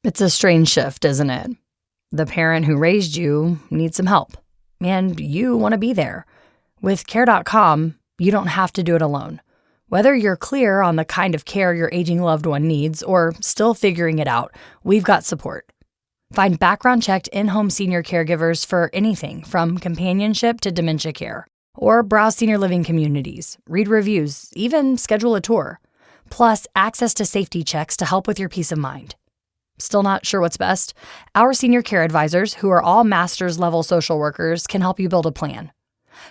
It's a strange shift, isn't it? The parent who raised you needs some help, and you want to be there. With Care.com, you don't have to do it alone. Whether you're clear on the kind of care your aging loved one needs or still figuring it out, we've got support. Find background-checked in-home senior caregivers for anything from companionship to dementia care. Or browse senior living communities, read reviews, even schedule a tour. Plus, access to safety checks to help with your peace of mind. Still not sure what's best? Our senior care advisors, who are all master's-level social workers, can help you build a plan.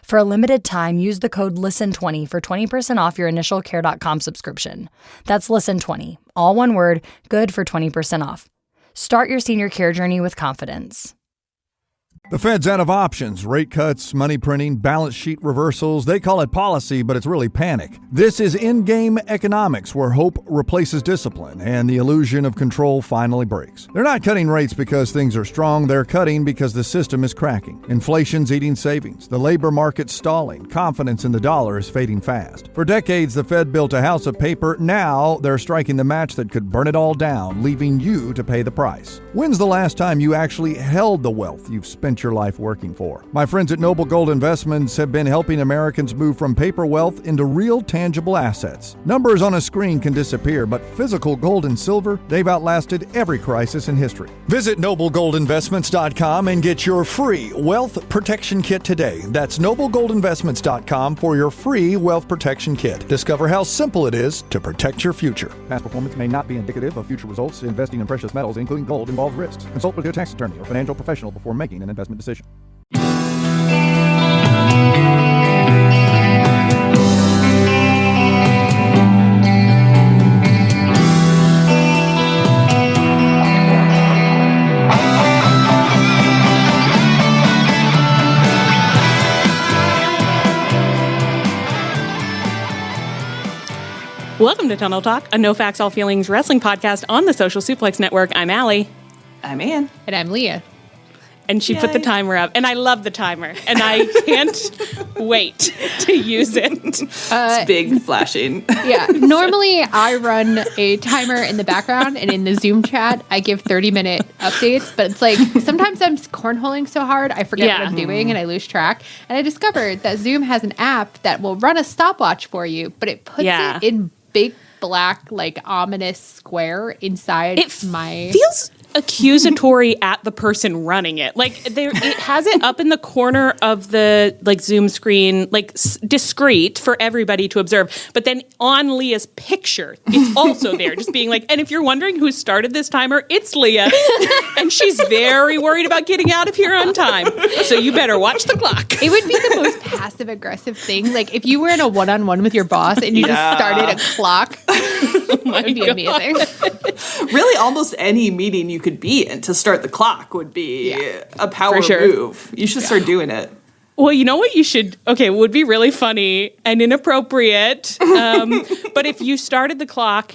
For a limited time, use the code LISTEN20 for 20% off your initial Care.com subscription. That's LISTEN20, all one word, good for 20% off. Start your senior care journey with confidence. The Fed's out of options. Rate cuts, money printing, balance sheet reversals. They call it policy, but it's really panic. This is in-game economics, where hope replaces discipline and the illusion of control finally breaks. They're not cutting rates because things are strong. They're cutting because the system is cracking. Inflation's eating savings. The labor market's stalling. Confidence in the dollar is fading fast. For decades, the Fed built a house of paper. Now they're striking the match that could burn it all down, leaving you to pay the price. When's the last time you actually held the wealth you've spent your life working for? My friends at Noble Gold Investments have been helping Americans move from paper wealth into real tangible assets. Numbers on a screen can disappear, but physical gold and silver, they've outlasted every crisis in history. Visit noblegoldinvestments.com and get your free wealth protection kit today. That's noblegoldinvestments.com for your free wealth protection kit. Discover how simple it is to protect your future. Past performance may not be indicative of future results. Investing in precious metals, including gold, involves risks. Consult with your tax attorney or financial professional before making an investment decision. Welcome to Tunnel Talk, a no facts, all feelings wrestling podcast on the Social Suplex Network. I'm Allie. I'm Ann. And I'm Leah. And she put the timer up, and I love the timer, and I can't wait to use it. It's big flashing. Yeah. Normally, I run a timer in the background, and in the Zoom chat, I give 30-minute updates. But it's like sometimes I'm cornholing so hard, I forget what I'm doing, and I lose track. And I discovered that Zoom has an app that will run a stopwatch for you, but it puts it in big black, like ominous square inside my. Feels accusatory at the person running it. Like it has it up in the corner of the like Zoom screen, like discreet for everybody to observe. But then on Leah's picture, it's also there, just being like. And if you're wondering who started this timer, it's Leah, and she's very worried about getting out of here on time. So you better watch the clock. It would be the most passive aggressive thing. Like if you were in a one-on-one with your boss and you just started a clock, it would be amazing. Really, almost any meeting you could be in to start the clock would be a power move. You should start doing it. Well, you know what you should... Okay, it would be really funny and inappropriate. But if you started the clock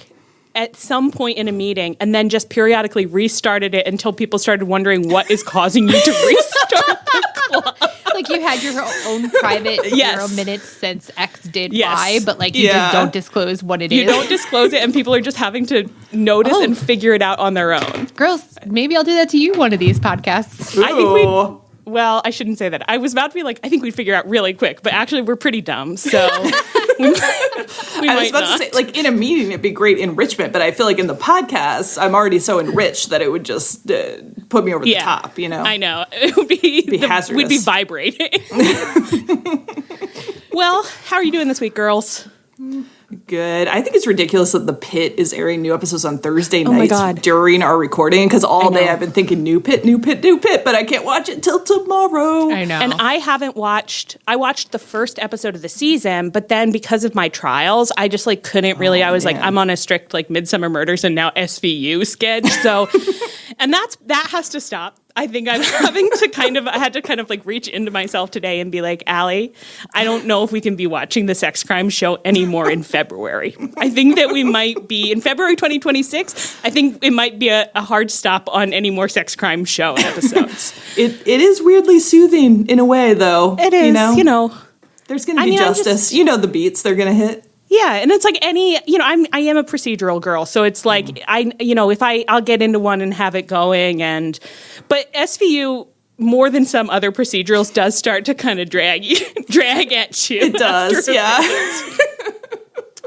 at some point in a meeting and then just periodically restarted it until people started wondering what is causing you to restart the clock. Like you had your own private 0 minutes since X did Y, but like you just don't disclose what it is. You don't disclose it, and people are just having to notice and figure it out on their own. Girls, maybe I'll do that to you one of these podcasts. Ooh. I think well, I shouldn't say that. I was about to be like, I think we'd figure out really quick, but actually we're pretty dumb, so we I was about to say, like, in a meeting, it'd be great enrichment, but I feel like in the podcast, I'm already so enriched that it would just put me over the top, you know? I know. It would be hazardous. We'd be vibrating. Well, how are you doing this week, girls? Good. I think it's ridiculous that The Pit is airing new episodes on Thursday nights during our recording, because all day I've been thinking new pit, but I can't watch it till tomorrow. I know. And I watched the first episode of the season, but then because of my trials, I just like couldn't really, I was like, I'm on a strict like Midsummer Murders and now SVU sketch. So, and that has to stop. I think I'm I had to kind of like reach into myself today and be like, Allie, I don't know if we can be watching the sex crime show anymore in February. I think that we might be, in February 2026, I think it might be a hard stop on any more sex crime show episodes. It is weirdly soothing in a way, though. It is, you know. There's going to be justice. The beats they're going to hit. Yeah, and it's like any, I am a procedural girl, so it's like I'll get into one and have it going, but SVU more than some other procedurals does start to kind of drag at you. It does, yeah.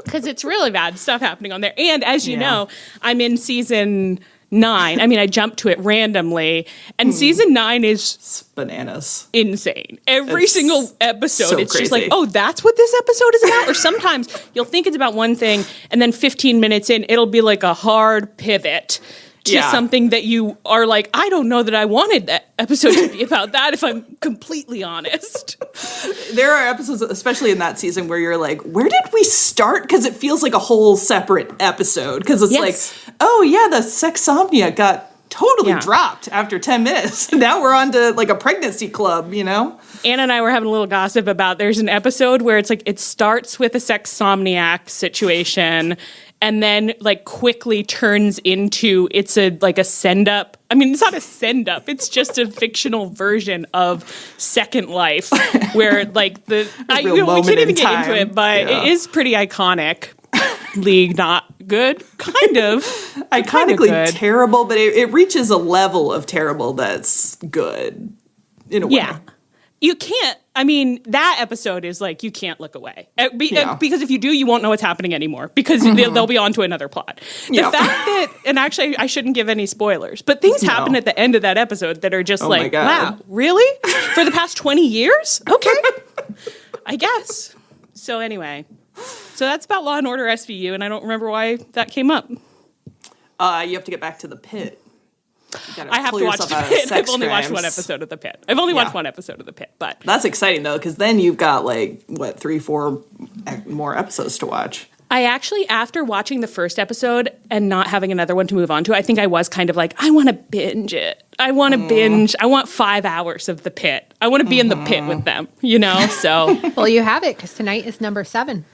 Because it's really bad stuff happening on there, and as you know, I'm in season 9. I mean, I jumped to it randomly, and season 9 is it's bananas, insane. Every single episode, so it's crazy. just like, oh, that's what this episode is about. Or sometimes you'll think it's about one thing, and then 15 minutes in, it'll be like a hard pivot to something that you are like, I don't know that I wanted that episode to be about that, if I'm completely honest. There are episodes, especially in that season, where you're like, where did we start? Because it feels like a whole separate episode. Because it's like, oh yeah, the sexsomnia got totally dropped after 10 minutes. Now we're on to like a pregnancy club, Anna and I were having a little gossip about, there's an episode where it's like, it starts with a sexsomniac situation, and then like quickly turns into it's a send up. I mean, it's not a send up. It's just a fictional version of Second Life, where like we can't even get into it, but it is pretty iconic. Not good, kind of iconically good. Terrible, but it reaches a level of terrible that's good in a way. Yeah. You can't, I mean, that episode is like, you can't look away. Because if you do, you won't know what's happening anymore, because they'll be on to another plot. The fact that, and actually I shouldn't give any spoilers, but things happen at the end of that episode that are just wow, really? For the past 20 years? Okay. I guess. So anyway, that's about Law & Order SVU, and I don't remember why that came up. You have to get back to the pit. I have to watch The Pit. I've only watched one episode of The Pit. I've only watched one episode of The Pit, but that's exciting though, because then you've got 3-4 more episodes to watch. I actually, after watching the first episode and not having another one to move on to, I think I was kind of like, I want to binge it. I want to binge. I want 5 hours of The Pit. I want to be in the pit with them, So well, you have it, because tonight is number 7.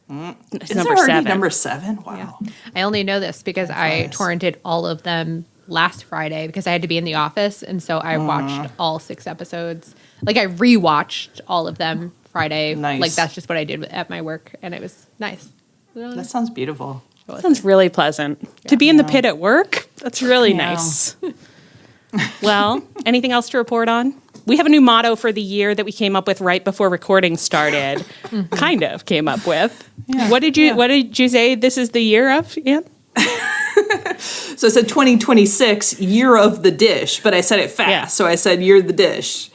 Is it already number 7? Wow. Yeah. I only know this because I torrented all of them last Friday because I had to be in the office, and so I watched all 6 episodes. Like, I rewatched all of them Friday. Nice. Like, that's just what I did at my work, and it was nice. Really that sounds beautiful. That sounds really pleasant. Yeah. To be in the pit at work, that's really nice. Well, anything else to report on? We have a new motto for the year that we came up with right before recording started. Kind of came up with. Yeah. What did you say this is the year of, Ann? So I said 2026, year of the dish, but I said it fast. So I said, you're the dish.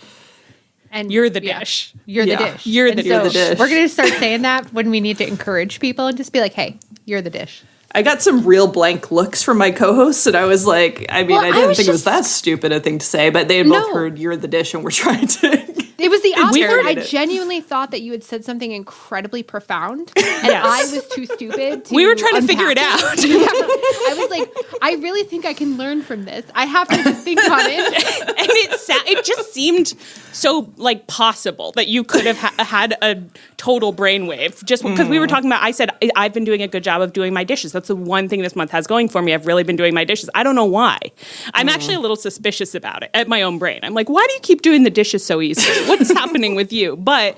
And you're the dish. You're the dish. You're the dish. We're going to start saying that when we need to encourage people and just be like, hey, you're the dish. I got some real blank looks from my co-hosts, and I was like, I didn't think it was that stupid a thing to say, but they had both heard you're the dish and were trying to... It was the opposite. I genuinely thought that you had said something incredibly profound, and I was too stupid to We were trying to figure it out. I was like, I really think I can learn from this. I have to just think on it. And it just seemed so, possible that you could have had a total brainwave. Just because we were talking about, I said, I've been doing a good job of doing my dishes. That's the one thing this month has going for me. I've really been doing my dishes. I don't know why. I'm actually a little suspicious about it at my own brain. I'm like, why do you keep doing the dishes so easily? What's happening with you? But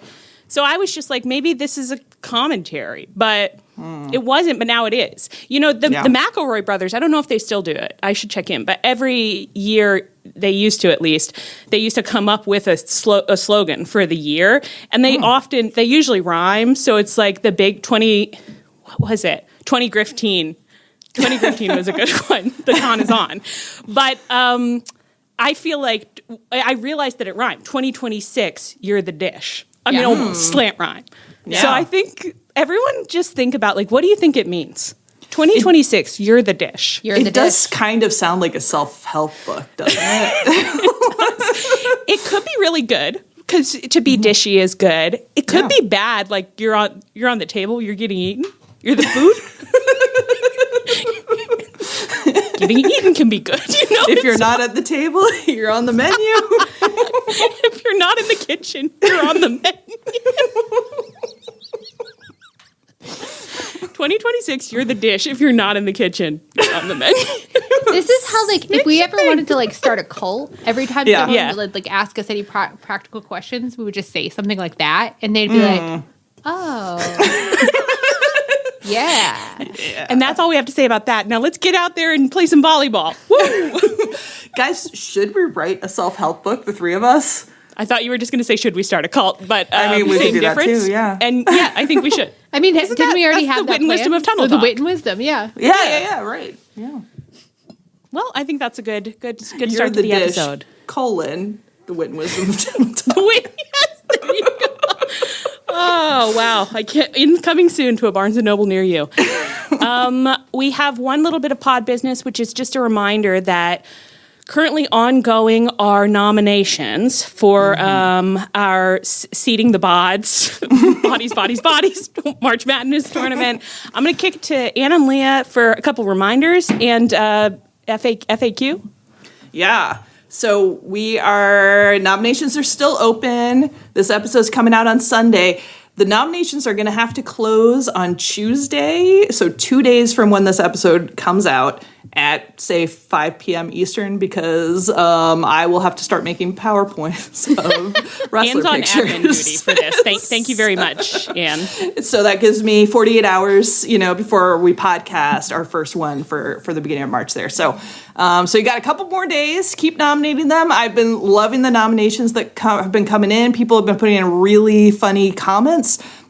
so I was just like, maybe this is a commentary, but it wasn't. But now it is. The McElroy brothers, I don't know if they still do it. I should check in. But every year, they used to, at least, they used to come up with a slogan for the year. And they usually rhyme. So it's like the big 2015. 2015 was a good one. The con is on. But I feel like I realized that it rhymed. 2026, you're the dish. Almost slant rhyme. Yeah. So I think everyone just think about, what do you think it means? 2026, you're the dish. It does kind of sound like a self-help book, doesn't it? It could be really good, because to be dishy is good. It could be bad, like you're on the table, you're getting eaten. You're the food. Getting eaten can be good, If you're not at the table, you're on the menu. If you're not in the kitchen, you're on the menu. 2026, you're the dish. If you're not in the kitchen, you're on the menu. This is how, if we ever wanted to, start a cult, every time someone would, ask us any practical questions, we would just say something like that, and they'd be like, oh. Yeah. And that's all we have to say about that. Now let's get out there and play some volleyball. Woo! Guys, should we write a self-help book, the three of us? I thought you were just going to say, should we start a cult? But I mean, we same could do difference. that too, yeah. And yeah, I think we should. I mean, didn't we already have the that wit and wisdom of Tunnel The Talk. wit and wisdom, yeah. Yeah, right. Yeah. Well, I think that's a good You're start to the dish, episode. The wit and wisdom of Tunnel Talk. Yes, there you go. Oh, wow. I can't. Coming soon to a Barnes & Noble near you. We have one little bit of pod business, which is just a reminder that currently ongoing are nominations for our Seeding the Bods, Bodies, March Madness tournament. I'm going to kick it to Anna and Leah for a couple reminders and FAQ. Yeah. So nominations are still open. This episode's coming out on Sunday. The nominations are going to have to close on Tuesday, so 2 days from when this episode comes out at, say, 5 p.m. Eastern, because I will have to start making PowerPoints of wrestler Hands-on pictures. admin duty for this. Thank you very much, Anne. So that gives me 48 hours, before we podcast our first one for the beginning of March there. So you got a couple more days. Keep nominating them. I've been loving the nominations that have been coming in. People have been putting in really funny comments.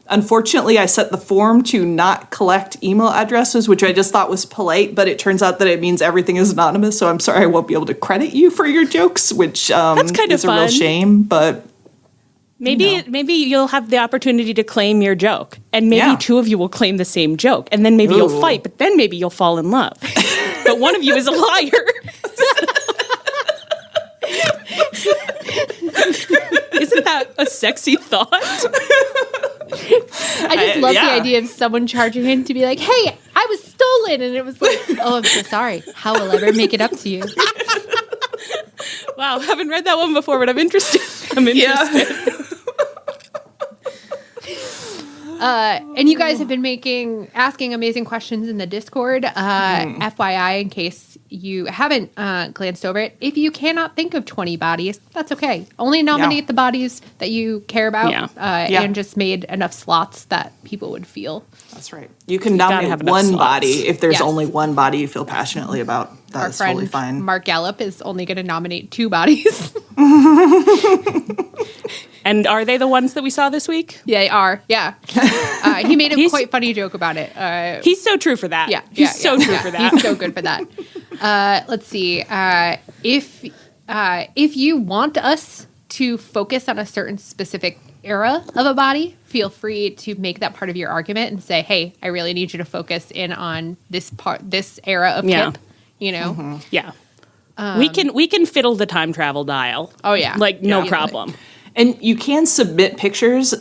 Unfortunately, I set the form to not collect email addresses, which I just thought was polite, but it turns out that it means everything is anonymous. So I'm sorry I won't be able to credit you for your jokes, which That's kind of is a real shame, but... Maybe you'll have the opportunity to claim your joke, and maybe two of you will claim the same joke, and then maybe you'll fight, but then maybe you'll fall in love. But one of you is a liar. Isn't that a sexy thought? I just love the idea of someone charging in to be like, hey, I was stolen. And it was like, oh, I'm so sorry. How will I ever make it up to you? Wow, haven't read that one before, but I'm interested. And you guys have been asking amazing questions in the Discord. FYI, in case you haven't glanced over it, if you cannot think of 20 bodies, that's okay. Only nominate the bodies that you care about and just made enough slots that people would feel. That's right. You can nominate one body if there's only one body you feel passionately about. That's totally fine. Mark Gallup is only going to nominate 2 bodies. And are they the ones that we saw this week? Yeah, they are. Yeah. He made a quite funny joke about it. He's so true for that. Yeah. He's so true for that. He's so good for that. Let's see. If you want us to focus on a certain specific era of a body, feel free to make that part of your argument and say, hey, I really need you to focus in on this era of Kip, Yeah. We can fiddle the time travel dial. Oh, yeah. No problem. And you can submit pictures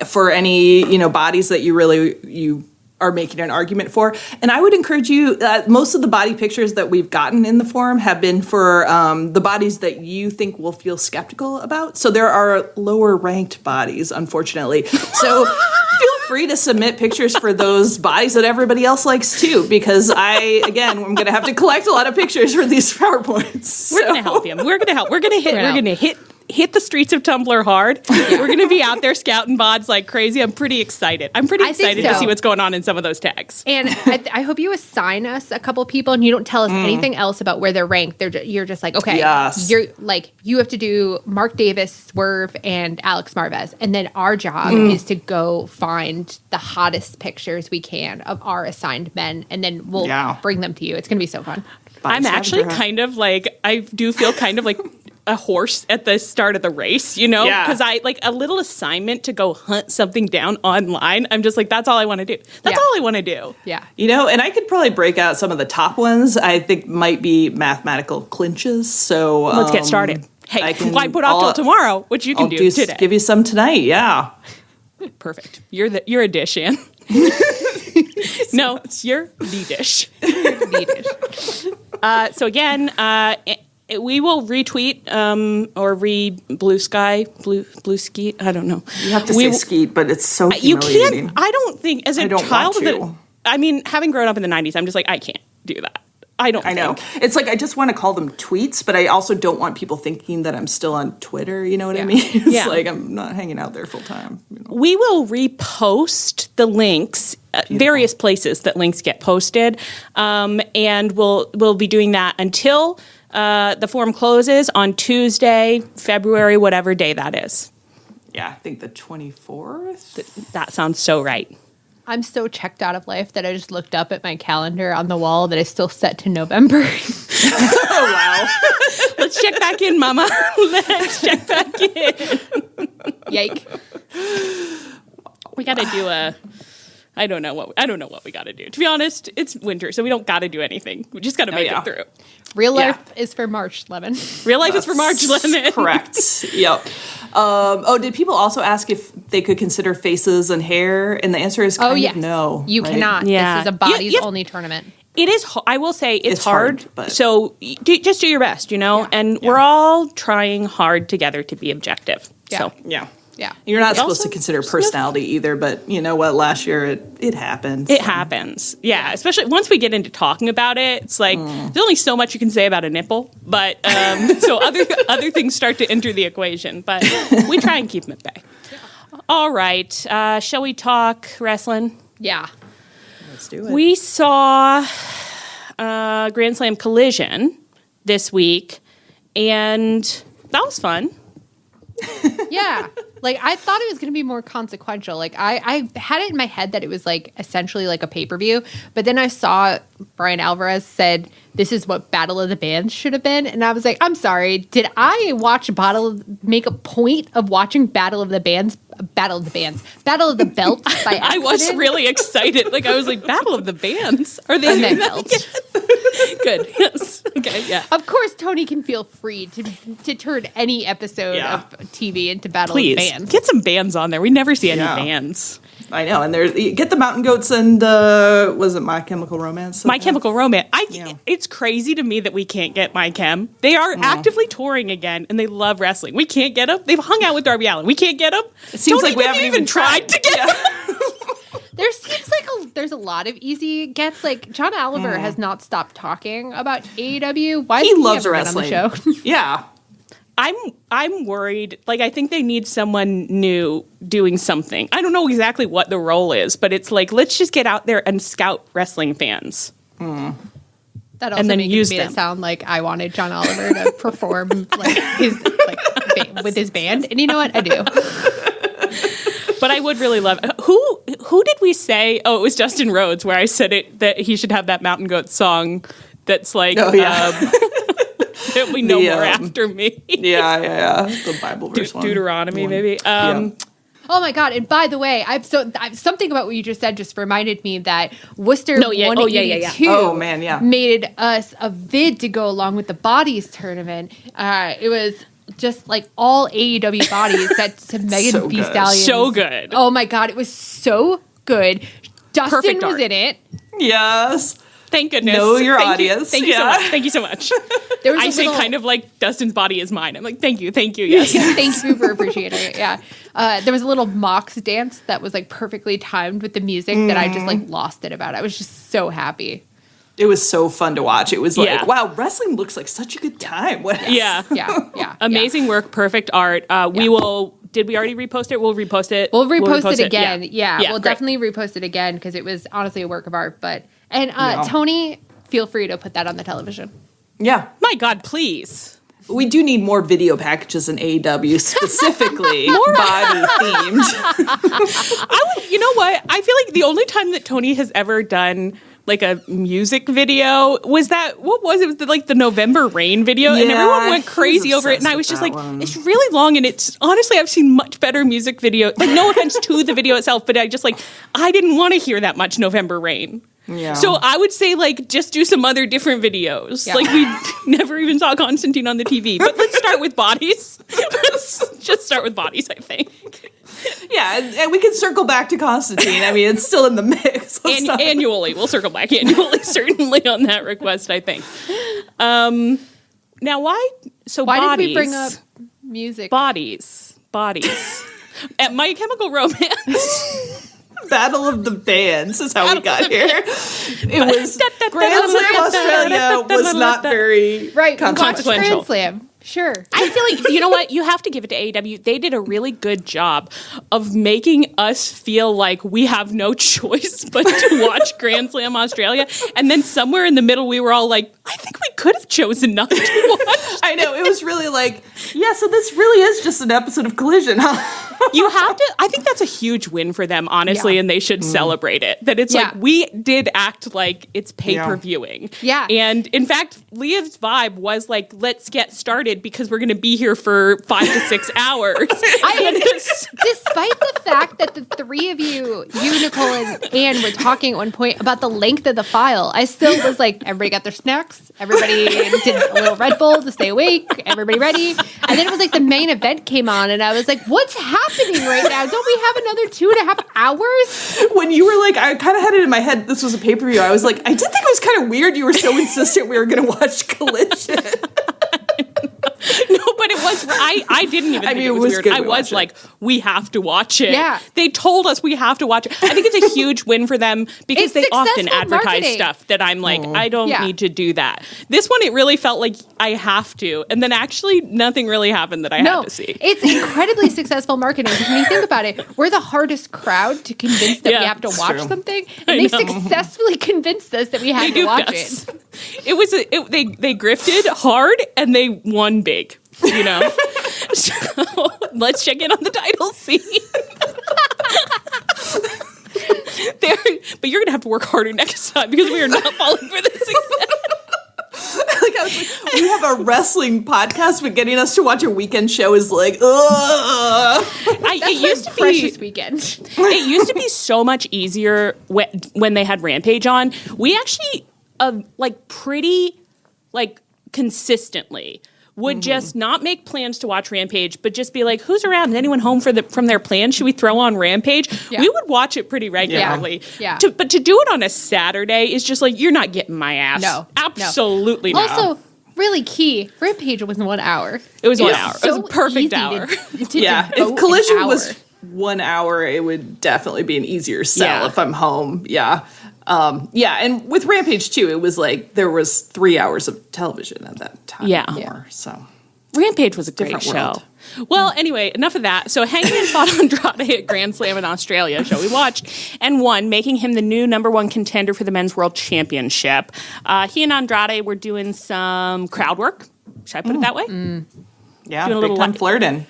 for any, bodies that you are making an argument for. And I would encourage you, most of the body pictures that we've gotten in the forum have been for the bodies that you think we'll feel skeptical about. So there are lower ranked bodies, unfortunately. So feel free to submit pictures for those bodies that everybody else likes too, because I'm going to have to collect a lot of pictures for these PowerPoints. We're going to help you. We're going to help. We're going to hit the streets of Tumblr hard. We're going to be out there scouting bods like crazy. I'm pretty excited. To see what's going on in some of those tags. And I hope you assign us a couple people and you don't tell us anything else about where they're ranked. You're just like, okay, you're like, you have to do Mark Davis, Swerve, and Alex Marvez. And then our job is to go find the hottest pictures we can of our assigned men. And then we'll bring them to you. It's going to be so fun. I'm actually kind of like, I do feel kind of like a horse at the start of the race, because I like a little assignment to go hunt something down online. I'm just like, that's all I want to do. That's all I want to do. Yeah. And I could probably break out some of the top ones I think might be mathematical clinches. So let's get started. Hey, why put off till tomorrow? What you can do today. Give you some tonight. Yeah. Perfect. You're a dish, Ann. No, you're the dish. So again, we will retweet or blue ski. I don't know. You have to say skeet, but it's so humiliating. You can't. I don't think as a child having grown up in the 90s, I'm just like, I can't do that. I know. It's like I just want to call them tweets, but I also don't want people thinking that I'm still on Twitter. You know what I mean? It's like I'm not hanging out there full time. We will repost the links various places that links get posted. And we'll be doing that until the forum closes on Tuesday, February, whatever day that is. Yeah, I think the 24th. That sounds so right. I'm so checked out of life that I just looked up at my calendar on the wall that is still set to November. Oh, wow. Let's check back in, Mama. Let's check back in. Yike. We got to do I don't know what we got to do. To be honest, it's winter, so we don't got to do anything. We just got to make it through. Real life is for March, Lemon. Real life is for March, Lemon. Correct. Yep. Did people also ask if they could consider faces and hair? And the answer is kind of no. You cannot. Yeah. This is a bodies-only tournament. It is. I will say it's hard. but so just do your best, and we're all trying hard together to be objective. Yeah. So yeah. Yeah. You're not supposed to consider personality either, but you know what? Last year it happens. It happens. Yeah, especially once we get into talking about it, it's like there's only so much you can say about a nipple, but so other things start to enter the equation, but we try and keep them at bay. Yeah. All right, shall we talk wrestling? Yeah. Let's do it. We saw Grand Slam Collision this week, and that was fun. Yeah. Like, I thought it was going to be more consequential. Like, I had it in my head that it was, like, essentially like a pay-per-view. But then I saw Brian Alvarez said, this is what Battle of the Bands should have been. And I was like, I'm sorry. Did I make a point of watching Battle of the Belts by accident? I was really excited. Like, I was like, Battle of the Bands? Are they doing that? Good. Yes. Okay. Yeah. Of course, Tony can feel free to turn any episode of TV into Battle of the Bands. Get some bands on there. We never see any Yeah. bands. I know, and there's get the Mountain Goats and was it My Chemical Romance? My Chemical Romance. It's crazy to me that we can't get My Chem. They are actively touring again, and they love wrestling. We can't get them. They've hung out with Darby Allin. We can't get them. It seems like we haven't even tried to get them. There seems like there's a lot of easy gets. Like, John Oliver has not stopped talking about AEW. Why He hasn't loves ever wrestling. been on the show? Yeah. I'm worried. Like, I think they need someone new doing something. I don't know exactly what the role is, but it's like, let's just get out there and scout wrestling fans. That also then made use it them. sound like I wanted John Oliver to perform with his band, and you know what? I do. But I would really love who did we say? Oh, it was Justin Rhodes where I said that he should have that Mountain Goat song that's like that we know more after me. Yeah. The Bible verse one. Deuteronomy, maybe. Oh my God! And by the way, something about what you just said just reminded me that Worcester 182 Oh man, yeah. made us a vid to go along with the Bodies tournament. It was just like all AEW bodies that Megan So Thee good. Stallion. So good. Oh my God, it was so good. Dustin Perfect was art. in it. Yes. Thank goodness. Know your audience. Thank you so much. Thank you so much. There was I a say little- kind of like Dustin's body is mine. I'm like, thank you, yes. Thank you for appreciating it. Yeah. There was a little Mox dance that was like perfectly timed with the music that I just like lost it about. I was just so happy. It was so fun to watch. It was like, Yeah. wow, wrestling looks like such a good time. What? Yeah. Yeah. Amazing work, perfect art. We will. Did we already repost it? We'll repost it. We'll repost it again. Yeah. We'll great. definitely repost it again because it was honestly a work of art. Tony, feel free to put that on the television. Yeah. My God, please. We do need more video packages in AEW, specifically body themed. You know what? I feel like the only time that Tony has ever done like a music video was that, what was it? It was like the November Rain video, and everyone went crazy over it. And I was just like, it's really long, and it's honestly, I've seen much better music video. Like, no offense to the video itself, but I didn't want to hear that much November Rain. Yeah. So I would say, like, just do some other different videos. Yeah. Like, we never even saw Constantine on the TV. But let's start with bodies. Let's just start with bodies, I think. Yeah, and we can circle back to Constantine. I mean, it's still in the mix. Annually. We'll circle back annually, certainly, on that request, I think. Now, why? So Why bodies. did we bring up music? Bodies. At My Chemical Romance. Battle of the Bands is how we got here. It was Grand Slam Australia was not very Right, consequential. Grand Slam. Sure. I feel like, you know what? You have to give it to AEW. They did a really good job of making us feel like we have no choice but to watch Grand Slam Australia. And then somewhere in the middle, we were all like, I think we could have chosen not to watch. I know. It was really like, yeah, so this really is just an episode of Collision, huh? You have to, I think that's a huge win for them, honestly, and they should celebrate it. That it's like, we did act like it's pay-per-viewing. Yeah. And in fact, Leah's vibe was like, let's get started because we're going to be here for 5 to 6 hours. Despite the fact that the three of you Nicole and Anne, were talking at one point about the length of the file, I still was like, everybody got their snacks, everybody did a little Red Bull to stay awake, everybody ready. And then it was like the main event came on, and I was like, what's happening right now? Don't we have another 2.5 hours? When you were like, I kind of had it in my head, this was a pay-per-view, I was like, I did think it was kind of weird you were so insistent we were going to watch Collision. No, but it was, I didn't even think it was weird. I was like, we have to watch it. Yeah. They told us we have to watch it. I think it's a huge win for them because It's they often successful advertise marketing. stuff that I'm like, I don't need to do that. This one, it really felt like I have to. And then actually nothing really happened that I had to see. It's incredibly successful marketing because when you think about it, we're the hardest crowd to convince that we have to watch something. And they successfully convinced us that we had to watch it. It was they grifted hard and they won big, you know. So let's check in on the title scene. But you're gonna have to work harder next time because we are not falling for this again. I was like, we have a wrestling podcast, but getting us to watch a weekend show is like, ugh. It used to be precious weekend. It used to be so much easier when they had Rampage on. We actually, pretty consistently would just not make plans to watch Rampage, but just be like, who's around? Is anyone home from their plans? Should we throw on Rampage? Yeah. We would watch it pretty regularly. Yeah. But to do it on a Saturday is just like, you're not getting my ass. No. Absolutely not. Also, really key, Rampage was 1 hour. It was 1 hour. So it was a perfect hour. If Collision was 1 hour, it would definitely be an easier sell if I'm home. Yeah. And with Rampage too, it was like there was 3 hours of television at that time. Yeah. So Rampage was a great show. Well, anyway, enough of that. So Hangman fought Andrade at Grand Slam in Australia, show we watched, and won, making him the new #1 contender for the Men's World Championship. He and Andrade were doing some crowd work. Should I put it that way? Yeah, doing a little flirting.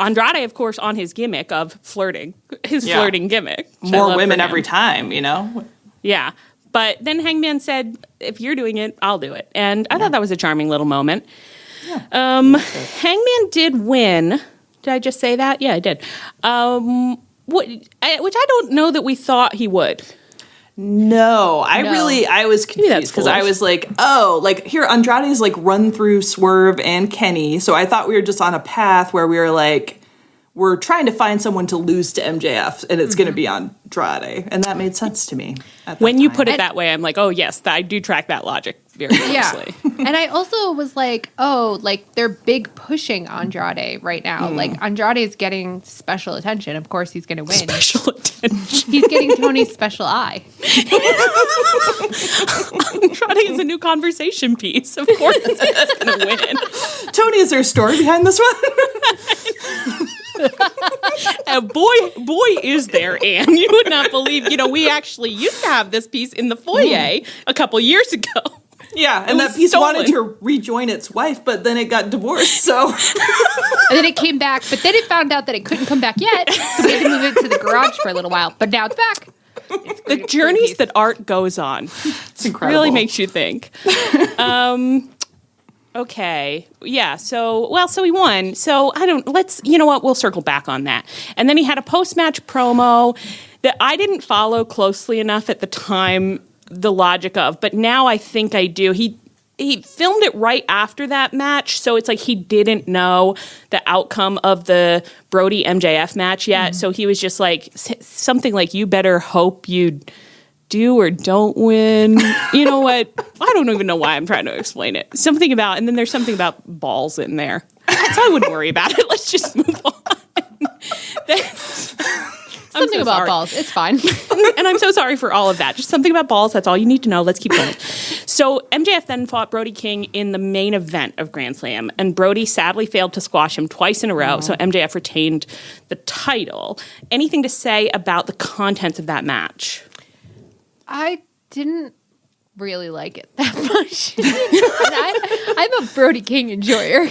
Andrade, of course, on his gimmick of flirting. His flirting gimmick. More women every time, you know? Yeah. But then Hangman said, if you're doing it, I'll do it. And I thought that was a charming little moment. Yeah. Hangman did win. Did I just say that? Yeah, I did. Which I don't know that we thought he would. No, I was confused because I was like, here Andrade's like run through Swerve and Kenny. So I thought we were just on a path where we were like, we're trying to find someone to lose to MJF, and it's going to be Andrade. And that made sense to me. When you put it that way, I'm like, oh, yes, I do track that logic very closely. And I also was like, they're big pushing Andrade right now. Like, Andrade is getting special attention. Of course, he's going to win. Special attention. He's getting Tony's special eye. Andrade is a new conversation piece. Of course, he's going to win. Tony, is there a story behind this one? Boy, is there, Anne. You would not believe, we actually used to have this piece in the foyer a couple years ago. Yeah, and that piece wanted to rejoin its wife, but then it got divorced, so. And then it came back, but then it found out that it couldn't come back yet, so we had to move it to the garage for a little while, but now it's back. The journeys that art goes on. It's incredible. Really makes you think. Okay. Yeah. So he won. So we'll circle back on that. And then he had a post-match promo that I didn't follow closely enough at the time, the logic of, but now I think I do. He filmed it right after that match. So it's like he didn't know the outcome of the Brody MJF match yet. Mm-hmm. So he was just like something like, you better hope you do or don't win. You know what? I don't even know why I'm trying to explain it. And then there's something about balls in there. So I wouldn't worry about it. Let's just move on. Something about balls. It's fine. And I'm so sorry for all of that. Just something about balls. That's all you need to know. Let's keep going. So MJF then fought Brody King in the main event of Grand Slam, and Brody sadly failed to squash him twice in a row, so MJF retained the title. Anything to say about the contents of that match? I didn't really like it that much. I'm a Brody King enjoyer.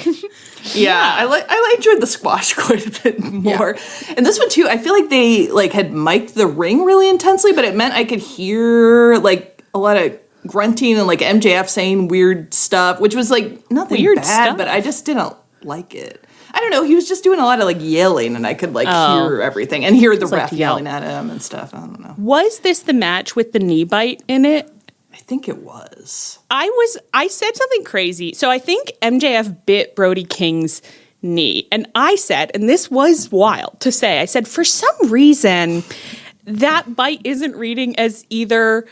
Yeah, I enjoyed the squash quite a bit more. Yeah. And this one too, I feel like they had mic'd the ring really intensely, but it meant I could hear a lot of grunting and MJF saying weird stuff, which was nothing weird bad, stuff. But I just didn't like it. I don't know. He was just doing a lot of yelling, and I could hear everything and hear the ref yelling at him and stuff. I don't know. Was this the match with the knee bite in it? I think it was. I said something crazy. So I think MJF bit Brody King's knee. And I said, and this was wild to say, I said, for some reason, that bite isn't reading as either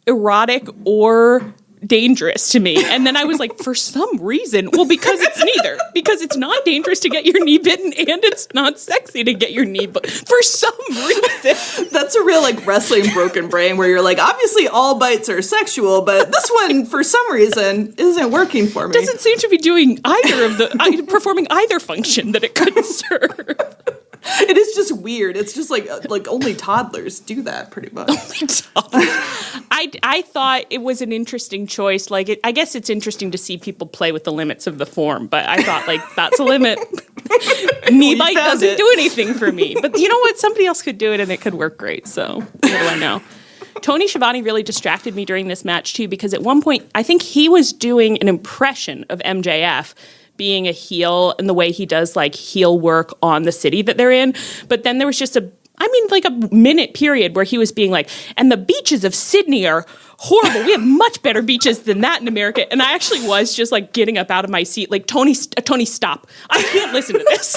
erotic or dangerous to me. And then I was like, for some reason, well, because it's neither. Because it's not dangerous to get your knee bitten and it's not sexy to get your knee bitten. For some reason. That's a real wrestling broken brain where you're obviously all bites are sexual, but this one for some reason isn't working for me. Doesn't seem to be doing either of the performing either function that it could serve. It is just weird. It's just only toddlers do that pretty much. I thought it was an interesting choice. I guess it's interesting to see people play with the limits of the form, but I thought that's a limit. Knee bite doesn't do anything for me. But you know what? Somebody else could do it and it could work great. So what do I know? Tony Schiavone really distracted me during this match too, because at one point I think he was doing an impression of MJF being a heel and the way he does heel work on the city that they're in. But then there was just a minute period where he was being and the beaches of Sydney are horrible. We have much better beaches than that in America. And I actually was just getting up out of my seat, Tony, stop. I can't listen to this.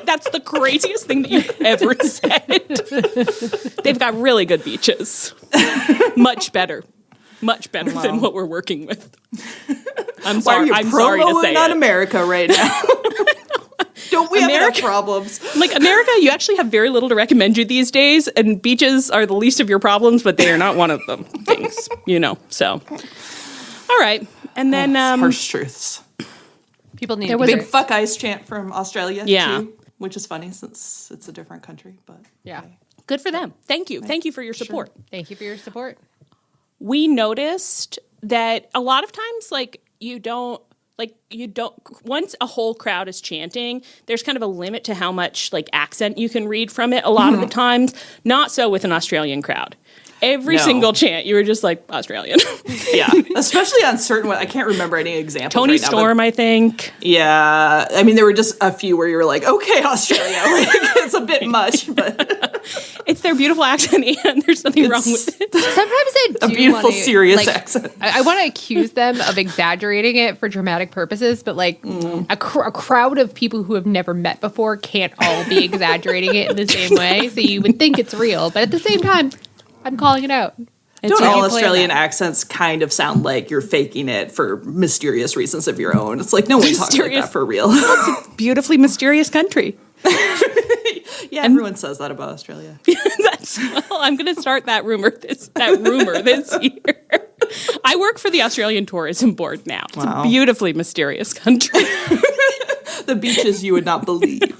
That's the craziest thing that you've ever said. They've got really good beaches. Much better than what we're working with. I'm sorry. I'm sorry to say not it. America right now. Don't we have enough problems? America, you actually have very little to recommend you these days, and beaches are the least of your problems, but they are not one of them things, so. All right. And then... harsh truths. People need a big fuck ice chant from Australia, too, which is funny since it's a different country, but... Yeah. Good for them. Thank you. Thank you for your support. Sure. Thank you for your support. We noticed that a lot of times, you don't, once a whole crowd is chanting, there's kind of a limit to how much, accent you can read from it a lot of the times. Not so with an Australian crowd. Every single chant, you were just Australian. Yeah. Especially on certain ones. I can't remember any examples Tony right now, Storm, I think. Yeah. I mean, there were just a few where you were okay, Australia. It's a bit much, but... It's their beautiful accent, and there's nothing wrong with it. Sometimes I do a beautiful, serious accent. I want to accuse them of exaggerating it for dramatic purposes, but a crowd of people who have never met before can't all be exaggerating it in the same way. So you would think it's real, but at the same time, I'm calling it out. Don't all Australian accents kind of sound like you're faking it for mysterious reasons of your own? It's no one talks like that for real. It's a beautifully mysterious country. Yeah, everyone says that about Australia. I'm going to start that rumor this year. I work for the Australian Tourism Board now. It's a beautifully mysterious country. The beaches you would not believe.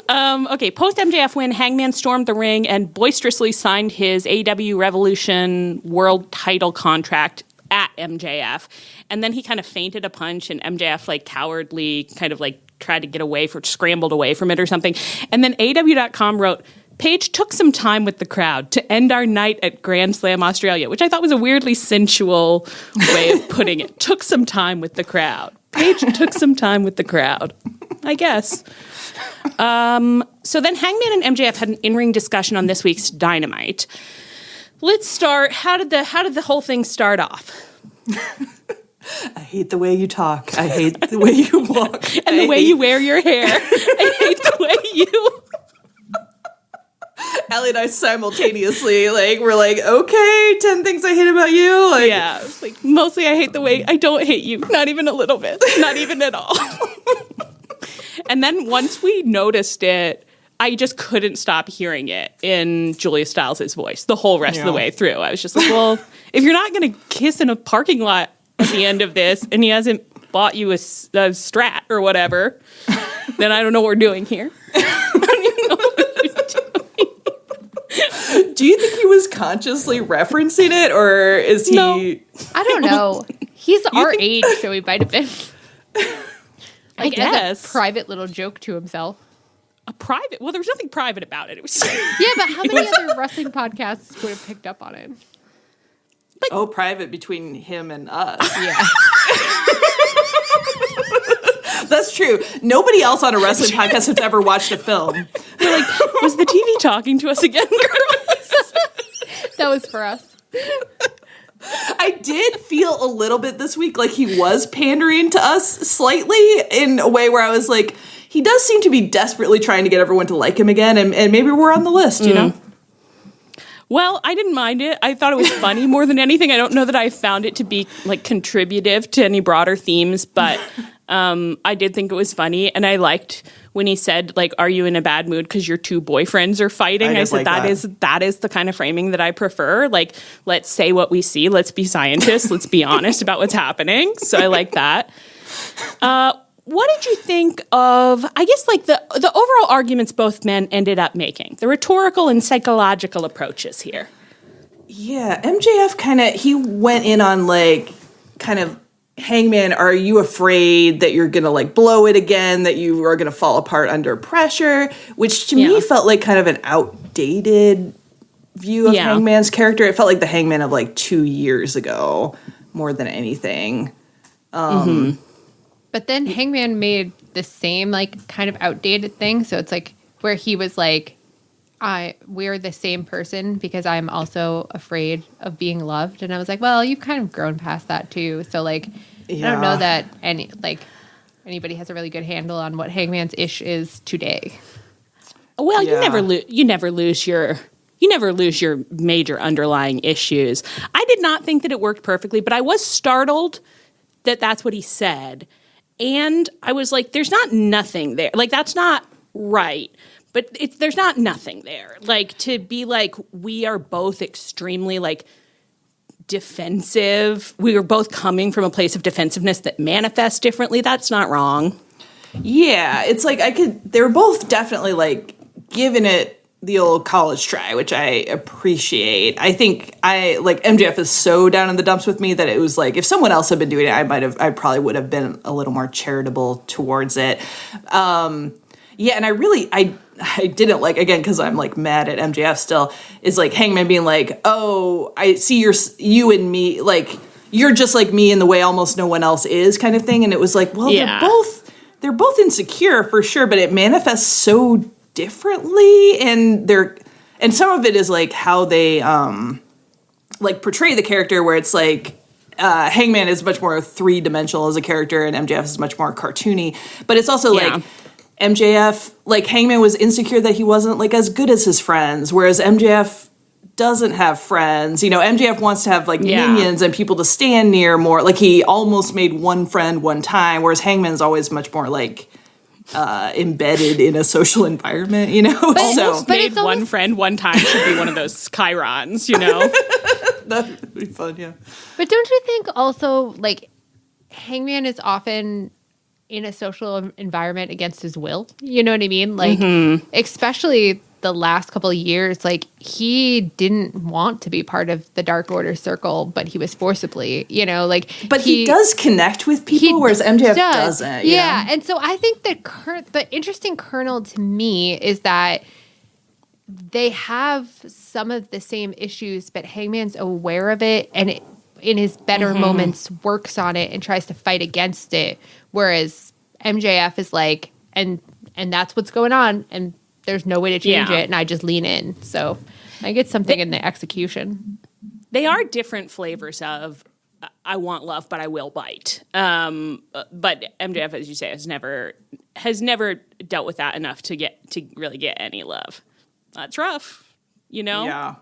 Okay, post MJF win, Hangman stormed the ring and boisterously signed his AEW Revolution World Title contract at MJF. And then he kind of feinted a punch, and MJF cowardly kind of tried to get away scrambled away from it or something. And then AEW.com wrote, Paige took some time with the crowd to end our night at Grand Slam Australia, which I thought was a weirdly sensual way of putting it. Took some time with the crowd. Paige took some time with the crowd, I guess. So then Hangman and MJF had an in-ring discussion on this week's Dynamite. Let's start. How did the whole thing start off? I hate the way you talk. I hate the way you walk. And the way you wear your hair. I hate the way you... Allie and I simultaneously, we're okay, 10 things I hate about you. Yeah, mostly I hate the way... I don't hate you. Not even a little bit. Not even at all. And then once we noticed it, I just couldn't stop hearing it in Julia Stiles' voice the whole rest of the way through. I was just well, if you're not going to kiss in a parking lot at the end of this and he hasn't bought you a Strat or whatever, then I don't know what we're doing here. I don't even know what we're doing. Do you think he was consciously referencing it, or is he? No. I don't know. He's our age, so he might have been. I guess. As a private little joke to himself. A private? Well, there was nothing private about it. It was Yeah, but how many other wrestling podcasts would have picked up on it? Private between him and us. Yeah. That's true. Nobody else on a wrestling podcast has ever watched a film. They're like, was the TV talking to us again, girls? That was for us. I did feel a little bit this week like he was pandering to us slightly in a way where I was like, he does seem to be desperately trying to get everyone to like him again, and maybe we're on the list, you know? Well, I didn't mind it. I thought it was funny more than anything. I don't know that I found it to be like contributive to any broader themes, but I did think it was funny, and I liked when he said, like, "Are you in a bad mood because your two boyfriends are fighting?" I said like that is the kind of framing that I prefer. Like, let's say what we see. Let's be scientists. Let's be honest about what's happening. So I like that. What did you think of, I guess, like the overall arguments both men ended up making, the rhetorical and psychological approaches here? Yeah, MJF he went in on like kind of, Hangman, are you afraid that you're going to like blow it again, that you are going to fall apart under pressure, which to me felt like kind of an outdated view of Hangman's character. It felt like the Hangman of like 2 years ago more than anything. But then Hangman made the same, like, kind of outdated thing. So it's like where he was like, we're the same person because I'm also afraid of being loved. And I was like, well, you've kind of grown past that too. So, like, I don't know that anybody has a really good handle on what Hangman's ish is today. Well, you never lose your major underlying issues. I did not think that it worked perfectly, but I was startled that that's what he said. And I was like, there's not nothing there. Like, that's not right. But there's not nothing there. Like, to be like, we are both extremely, like, defensive. We are both coming from a place of defensiveness that manifests differently. That's not wrong. Yeah, it's like they were both definitely, like, giving it the old college try, which I appreciate. I think MJF is so down in the dumps with me that it was like, if someone else had been doing it, I probably would have been a little more charitable towards it. And I didn't like, again, because I'm like mad at MJF still, is like Hangman being like, oh, I see you and me, like, you're just like me in the way almost no one else is, kind of thing. And it was like, well, they're both insecure for sure, but it manifests so differently, and some of it is like how they like portray the character, where it's like Hangman is much more three-dimensional as a character and MJF is much more cartoony, but it's also like MJF, like Hangman was insecure that he wasn't like as good as his friends, whereas MJF doesn't have friends. You know, MJF wants to have like minions and people to stand near more. Like, he almost made one friend one time, whereas Hangman's always much more like embedded in a social environment, you know? Almost made one friend one time should be one of those chyrons, you know? That would be fun, yeah. But don't you think also, like, Hangman is often in a social environment against his will? You know what I mean? Like, especially the last couple of years, like, he didn't want to be part of the Dark Order circle, but he was forcibly, you know, like. But he does connect with people, whereas MJF doesn't. You know? And so I think that the interesting kernel to me is that they have some of the same issues, but Hangman's aware of it, and in his better moments works on it and tries to fight against it, whereas MJF is like, and that's what's going on, and there's no way to change it, and I just lean in. So I get something in the execution. They are different flavors of I want love, but I will bite. But MJF, as you say, has never dealt with that enough to really get any love. That's rough, you know? Yeah.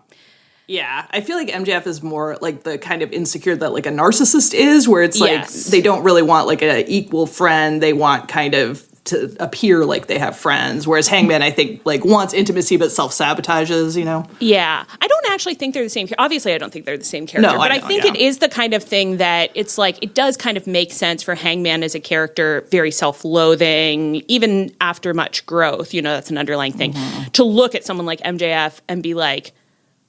Yeah, I feel like MJF is more like the kind of insecure that like a narcissist is, where it's like they don't really want like an equal friend. They want kind of to appear like they have friends, whereas Hangman, I think, like, wants intimacy but self-sabotages, you know? Yeah. I don't actually think they're the same. Obviously, I don't think they're the same character. No, but I I think it is the kind of thing that it's like, it does kind of make sense for Hangman as a character, very self-loathing, even after much growth, you know, that's an underlying thing, to look at someone like MJF and be like,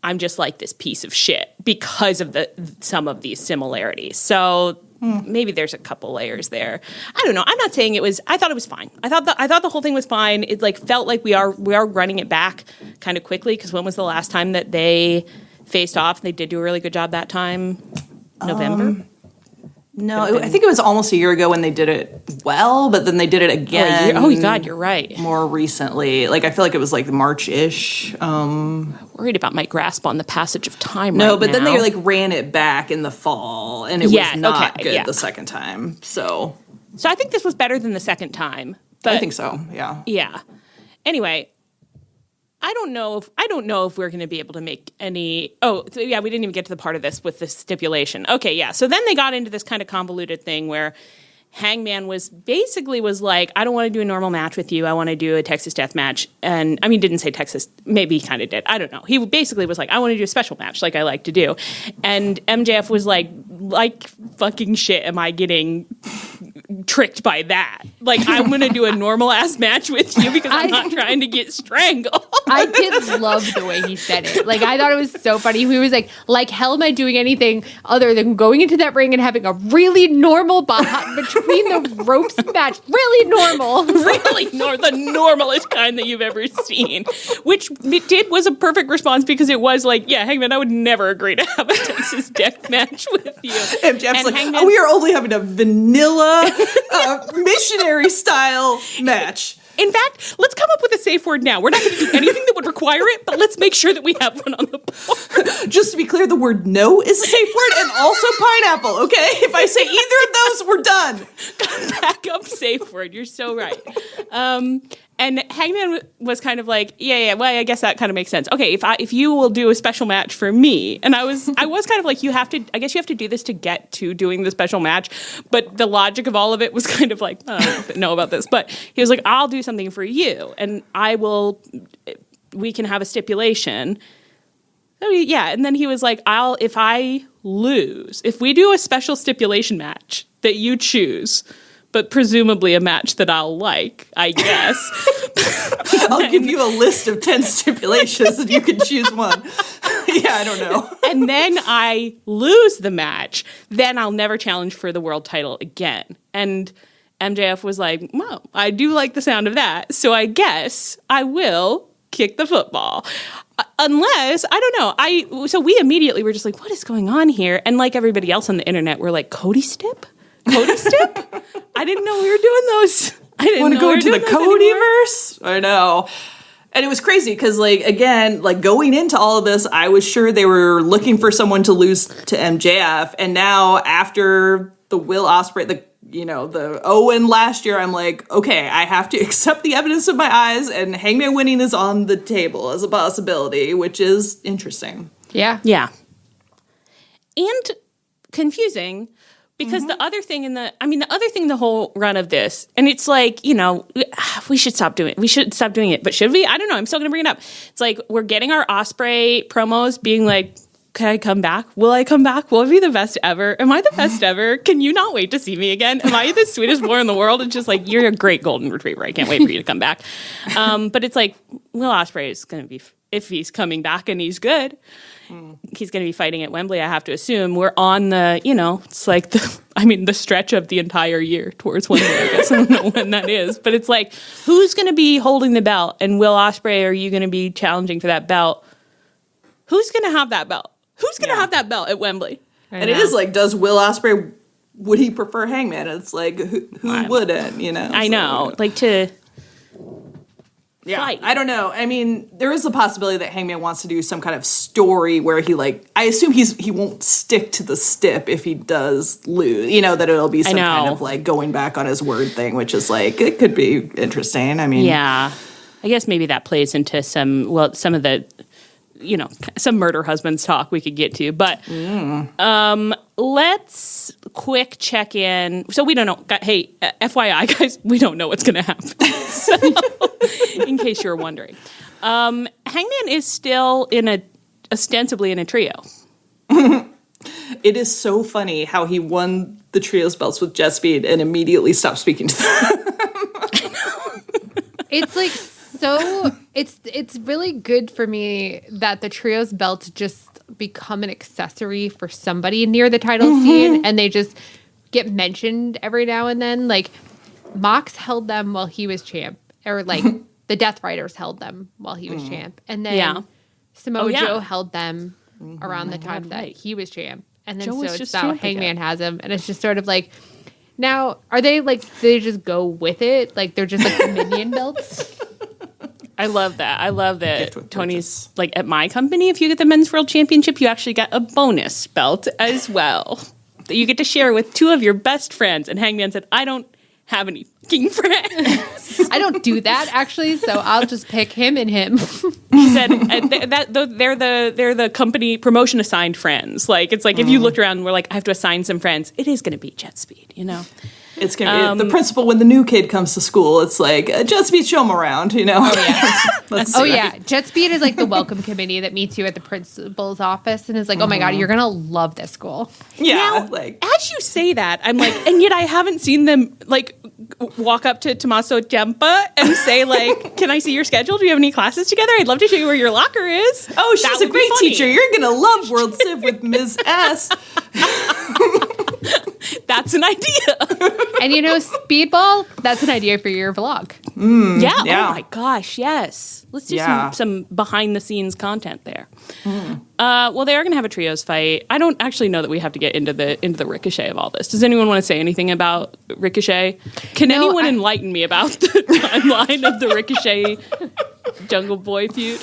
I'm just like this piece of shit because of some of these similarities. So maybe there's a couple layers there. I don't know. I'm not saying it was. I thought it was fine. I thought the whole thing was fine. It like felt like we are running it back kind of quickly, because when was the last time that they faced off? They did do a really good job that time. November. No, I think it was almost a year ago when they did it well, but then they did it again. Oh, God, you're right. More recently. Like, I feel like it was like March-ish. Worried about my grasp on the passage of time but then they like ran it back in the fall, and it was not good the second time. So I think this was better than the second time. But I think so, yeah. Yeah. Anyway, I don't know if we're going to be able to make any. Oh, so yeah, we didn't even get to the part of this with the stipulation. Okay, yeah. So then they got into this kind of convoluted thing where Hangman was like, I don't want to do a normal match with you. I want to do a Texas death match. And I mean, didn't say Texas. Maybe he kind of did. I don't know. He basically was like, I want to do a special match like I like to do. And MJF was like fucking shit am I getting tricked by that? Like, I'm going to do a normal ass match with you because I'm not trying to get strangled. I did love the way he said it. Like, I thought it was so funny. He was like hell am I doing anything other than going into that ring and having a really normal between the ropes match. Really normal. Really the normalest kind that you've ever seen. Which was a perfect response, because it was like, yeah, Hangman, I would never agree to have a Texas death match with you. MJF's like, Hangman, we are only having a vanilla missionary style match. In fact, let's come up with a safe word now. We're not going to do anything that would require it, but let's make sure that we have one on the board. Just to be clear, the word no is a safe word, and also pineapple, okay? If I say either of those, we're done. Back up safe word. You're so right. And Hangman was kind of like, yeah, well, I guess that kind of makes sense. Okay, if you will do a special match for me, and I was kind of like, I guess you have to do this to get to doing the special match, but the logic of all of it was kind of like, I don't know about this, but he was like, I'll do something for you, and we can have a stipulation. So yeah, and then he was like, if I lose, if we do a special stipulation match that you choose, but presumably a match that I'll like, I guess. I'll give you a list of 10 stipulations and you can choose one. Yeah, I don't know. And then I lose the match, then I'll never challenge for the world title again. And MJF was like, well, I do like the sound of that, so I guess I will kick the football. Unless, I don't know. So we immediately were just like, what is going on here? And like everybody else on the internet, we're like, Cody Stip? Cody Stip? I didn't know we were doing those. I didn't want to know go into the Codyverse? I know. And it was crazy because, like, again, like going into all of this, I was sure they were looking for someone to lose to MJF. And now after the Will Ospreay, the Owen last year, I'm like, okay, I have to accept the evidence of my eyes, and Hangman winning is on the table as a possibility, which is interesting. Yeah. Yeah. And confusing. Because the other thing the whole run of this, and it's like, we should stop doing it. But should we? I don't know. I'm still going to bring it up. It's like, we're getting our Ospreay promos being like, can I come back? Will I come back? Will I be the best ever? Am I the best ever? Can you not wait to see me again? Am I the sweetest boy in the world? It's just like, you're a great golden retriever. I can't wait for you to come back. But it's like, Will Ospreay is going to be, if he's coming back and he's good, he's going to be fighting at Wembley, I have to assume. We're on the, it's like the stretch of the entire year towards Wembley, I guess. I don't know when that is. But it's like, who's going to be holding the belt? And Will Ospreay, are you going to be challenging for that belt? Who's going to have that belt? Who's going to have that belt at Wembley? And it is like, does Will Ospreay, would he prefer Hangman? It's like, who wouldn't, I know. Like to... Yeah, fight. I don't know. I mean, there is a possibility that Hangman wants to do some kind of story where he I assume he won't stick to the stip if he does lose. That it'll be some kind of like going back on his word thing, which is like, it could be interesting. I mean, yeah, I guess maybe that plays into some of the, some murder husbands talk we could get to, but let's quick check-in. So we don't know. Hey, FYI, guys, we don't know what's going to happen. So, in case you were wondering. Hangman is still ostensibly in a trio. It is so funny how he won the trios belts with Jet Speed and immediately stopped speaking to them. It's like it's really good for me that the trios belt just become an accessory for somebody near the title scene, and they just get mentioned every now and then. Like Mox held them while he was champ, or like the Death Riders held them while he was champ, and then Samoa Joe held them around the time that he was champ, and then so it's now Hangman has them, and it's just sort of like, now are they like, they just go with it, like they're just like minion belts. I love that. I love that Tony's like, at my company, if you get the Men's World Championship, you actually get a bonus belt as well that you get to share with two of your best friends. And Hangman said, I don't have any fucking friends. I don't do that, actually, so I'll just pick him and him. He said they're the company promotion assigned friends. Like, it's like if you looked around and were like, I have to assign some friends, it is going to be Jet Speed, you know? It's gonna be the principal when the new kid comes to school. It's like, Jet Speed, show him around, you know? Oh, yeah. Jet Speed is like the welcome committee that meets you at the principal's office and is like, oh my God, you're going to love this school. Yeah. Now, like, as you say that, I'm like, and yet I haven't seen them like walk up to Tommaso Ciampa and say like, can I see your schedule? Do you have any classes together? I'd love to show you where your locker is. Oh, she's a great teacher. You're going to love World Civ with Ms. S. That's an idea. And you know, Speedball, that's an idea for your vlog. Yeah. Oh my gosh, yes. Let's do some behind the scenes content there. Well, they are going to have a trios fight. I don't actually know that we have to get into the Ricochet of all this. Does anyone want to say anything about Ricochet? Can anyone enlighten me about the timeline of the Ricochet Jungle Boy feud?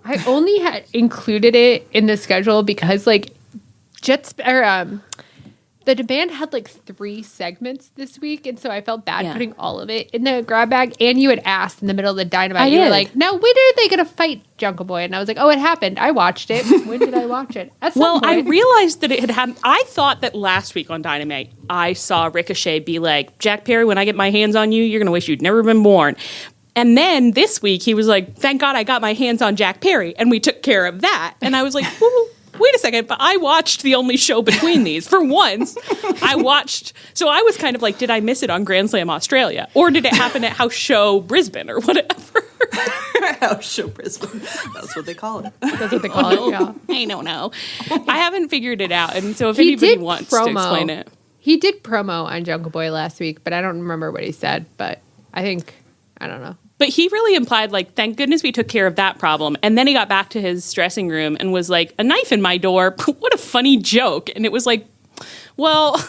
I only had included it in the schedule because like the demand had like 3 segments this week, and so I felt bad putting all of it in the grab bag. And you had asked in the middle of the Dynamite, you were like, "Now, when are they going to fight Jungle Boy?" And I was like, "Oh, it happened. I watched it. When did I watch it?" At some point. I realized that it had happened. I thought that last week on Dynamite, I saw Ricochet be like, "Jack Perry, when I get my hands on you, you're going to wish you'd never been born." And then this week, he was like, "Thank God I got my hands on Jack Perry," and we took care of that. And I was like, "Ooh." Wait a second, but I watched the only show between these. For once, I watched. So I was kind of like, did I miss it on Grand Slam Australia? Or did it happen at House Show Brisbane or whatever? House Show Brisbane. That's what they call it. That's what they call it, yeah. I don't know. I haven't figured it out. And so if anybody wants to explain it. He did promo on Jungle Boy last week, but I don't remember what he said. But I don't know. But he really implied, like, thank goodness we took care of that problem. And then he got back to his dressing room and was like, a knife in my door. What a funny joke. And it was like, well,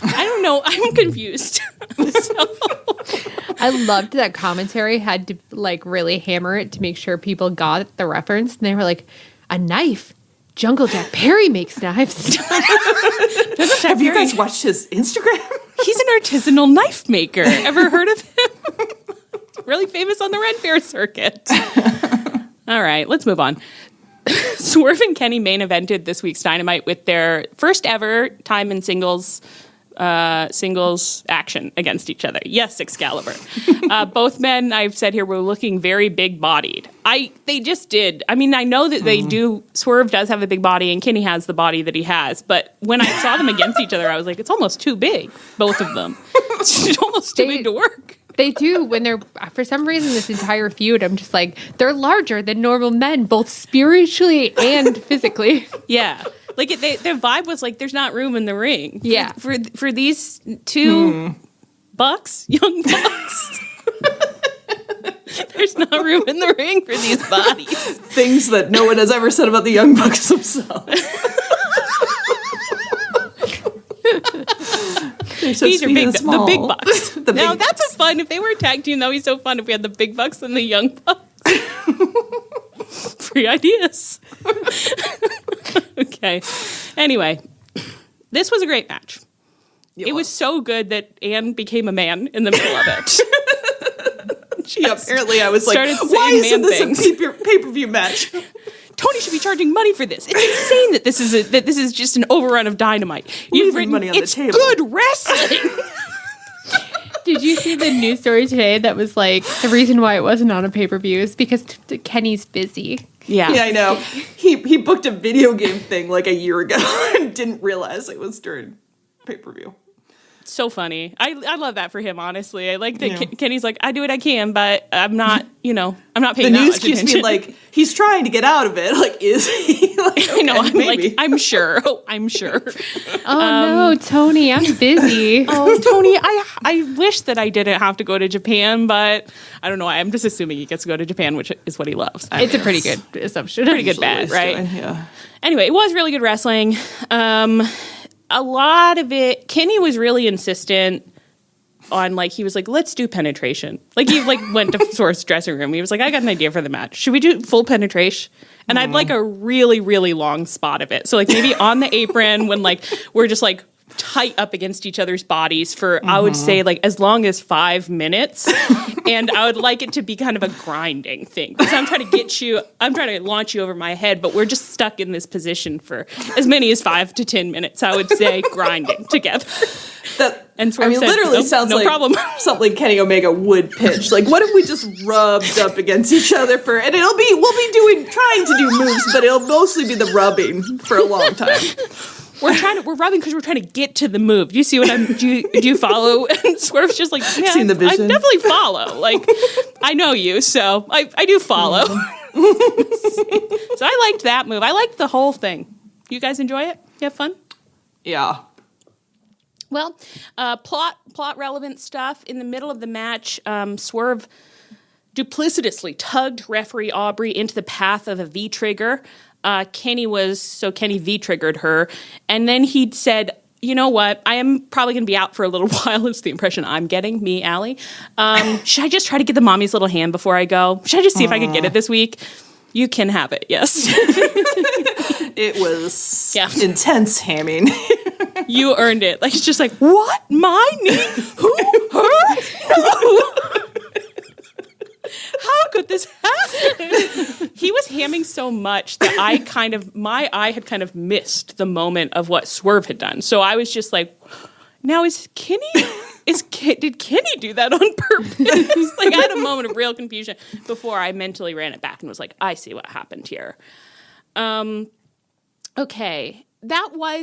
I don't know. I'm confused. I loved that commentary had to, like, really hammer it to make sure people got the reference. And they were like, a knife? Jungle Jack Perry makes knives. Have you guys watched his Instagram? He's an artisanal knife maker. Ever heard of him? Really famous on the Red Bear circuit. All right, let's move on. Swerve and Kenny main evented this week's Dynamite with their first ever time in singles action against each other. Yes, Excalibur. Both men, I've said here, were looking very big-bodied. They just did. I mean, I know that they do. Swerve does have a big body, and Kenny has the body that he has. But when I saw them against each other, I was like, it's almost too big, both of them. It's almost too big to work. They do when they're, for some reason, this entire feud, I'm just like, they're larger than normal men, both spiritually and physically. Yeah. Like, their vibe was like, there's not room in the ring. Yeah. For these two bucks, young bucks. There's not room in the ring for these bodies. Things that no one has ever said about the Young Bucks themselves. These are big, the big bucks. Now that's a fun. If they were a tag team, that would be so fun if we had the big bucks and the young bucks. Free ideas. Okay. Anyway, this was a great match. It was so good that Anne became a man in the middle of it. Apparently I was like, why isn't this a pay-per-view match? Tony should be charging money for this. It's insane that this is just an overrun of Dynamite. You've written money on the table. Good wrestling. Did you see the news story today that was like, the reason why it wasn't on a pay-per-view is because Kenny's busy? Yeah, I know. He booked a video game thing like a year ago and didn't realize it was during pay-per-view. So funny. I love that for him, honestly. I like that Kenny's like, I do what I can, but I'm not, I'm not paying the that news much keeps attention. being like, he's trying to get out of it. Like, is he? Like, okay, I know. I'm maybe. like, I'm sure. Oh, I'm sure. Oh no, Tony, I'm busy. Oh, Tony, I wish that I didn't have to go to Japan, but I don't know. I'm just assuming he gets to go to Japan, which is what he loves. It's a pretty good assumption. Pretty good bet, right? Yeah. Anyway, it was really good wrestling. A lot of it, Kenny was really insistent on, like, he was like, let's do penetration. Like, he like went to Source dressing room. He was like, I got an idea for the match. Should we do full penetration? And I'd like a really, really long spot of it. So like maybe on the apron when like we're just like tight up against each other's bodies for, I would say, like as long as 5 minutes. And I would like it to be kind of a grinding thing. Because I'm trying to launch you over my head, but we're just stuck in this position for as many as 5 to 10 minutes, I would say, grinding together. And Swerve said, literally nope, sounds no like problem. something Kenny Omega would pitch. Like, what if we just rubbed up against each other and we'll be trying to do moves, but it'll mostly be the rubbing for a long time. We're rubbing because we're trying to get to the move. Do you see what do you follow? And Swerve's just like, yeah, Seen the vision? I definitely follow. Like, I know you, so I do follow. So I liked that move. I liked the whole thing. You guys enjoy it? You have fun? Yeah. Well, plot relevant stuff. In the middle of the match, Swerve duplicitously tugged referee Aubrey into the path of a V-trigger. Kenny V-triggered her. And then he said, you know what? I am probably going to be out for a little while. It's the impression I'm getting, me, Allie. Should I just try to get the mommy's little hand before I go? Should I just see if I could get it this week? You can have it, yes. It was intense hamming. You earned it. Like, it's just like, what? My knee? Who? Her? No. How could this happen? He was hamming so much that my eye had kind of missed the moment of what Swerve had done. So I was just like, now did Kenny do that on purpose? Like, I had a moment of real confusion before I mentally ran it back and was like, I see what happened here. Okay.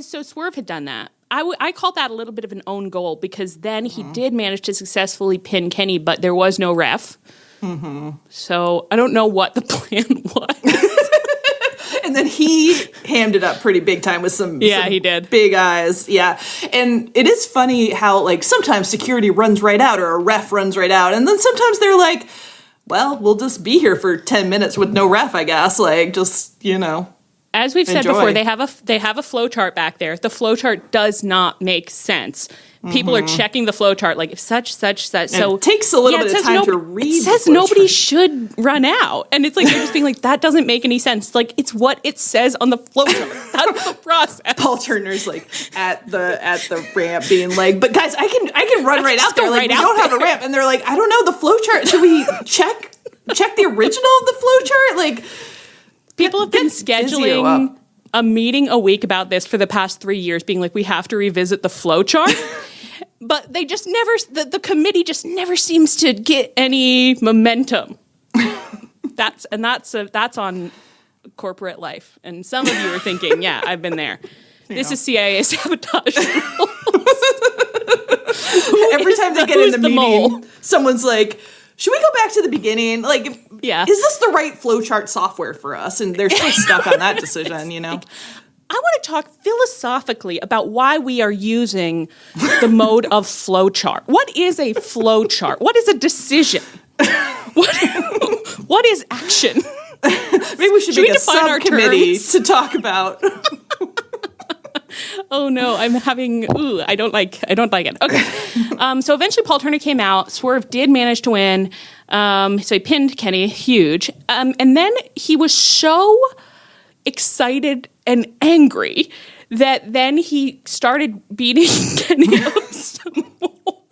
So Swerve had done that. I called that a little bit of an own goal because then he did manage to successfully pin Kenny, but there was no ref. Mm-hmm. So I don't know what the plan was. And then he hammed it up pretty big time with some he did. Big eyes. Yeah. And it is funny how, like, sometimes security runs right out or a ref runs right out. And then sometimes they're like, well, we'll just be here for 10 minutes with no ref, I guess. Like, just, As we've said enjoy. before, they have a flow chart back there. The flow chart does not make sense. People are checking the flow chart like such. So it takes a little bit of time to read. It says nobody should run out, and it's like they're just being like, that doesn't make any sense. Like, it's what it says on the flow chart. That's the process. Paul Turner's like at the ramp being like, but guys, I can run right out there. Like, we don't have a ramp, and they're like, I don't know the flow chart. Should we check the original of the flow chart? Like, people have been scheduling a meeting a week about this for the past 3 years, being like, we have to revisit the flow chart. But they just never, the committee just never seems to get any momentum. That's on corporate life. And some of you are thinking, yeah, I've been there. This is CIA sabotage. Every time they get in the meeting, someone's like, should we go back to the beginning? Like, is this the right flowchart software for us? And they're still stuck on that decision, Like, I want to talk philosophically about why we are using the mode of flowchart. What is a flowchart? What is a decision? What is action? Maybe we should make a subcommittee to talk about. Oh no, I don't like it. Okay. So eventually Paul Turner came out. Swerve did manage to win. So he pinned Kenny, huge. And then he was so excited and angry that then he started beating Kenny up some more.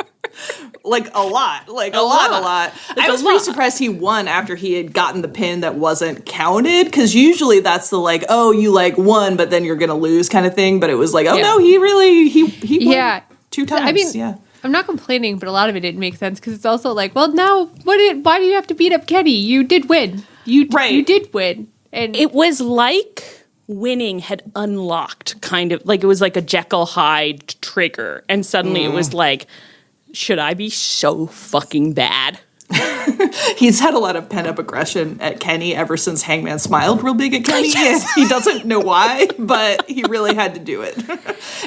Like a lot. I was pretty surprised he won after he had gotten the pin that wasn't counted, because usually that's the like, oh, you like won, but then you're gonna lose kind of thing. But it was like, oh no, he won 2 times. I mean, I'm not complaining, but a lot of it didn't make sense, because it's also like, well, now why do you have to beat up Kenny? You did win. You did win. And it was like winning had unlocked kind of like, it was like a Jekyll Hyde trigger, and suddenly it was like, should I be so fucking bad? He's had a lot of pent-up aggression at Kenny ever since Hangman smiled real big at Kenny. Yes. He doesn't know why, but he really had to do it.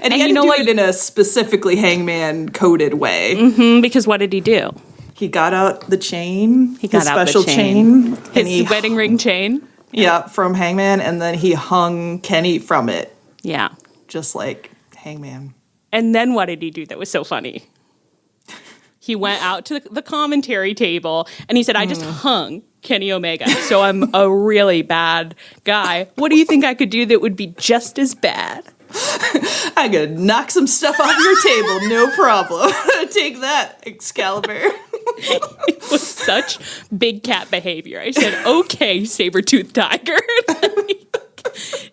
And he had to do it in a specifically Hangman-coded way. Because what did he do? He got out the chain. His special chain. His wedding ring chain. Yeah, from Hangman, and then he hung Kenny from it. Yeah. Just like Hangman. And then what did he do that was so funny? He went out to the commentary table and he said, I just hung Kenny Omega, so I'm a really bad guy. What do you think I could do that would be just as bad? I could knock some stuff off your table, no problem. Take that, Excalibur. It was such big cat behavior. I said, okay, saber-toothed tiger.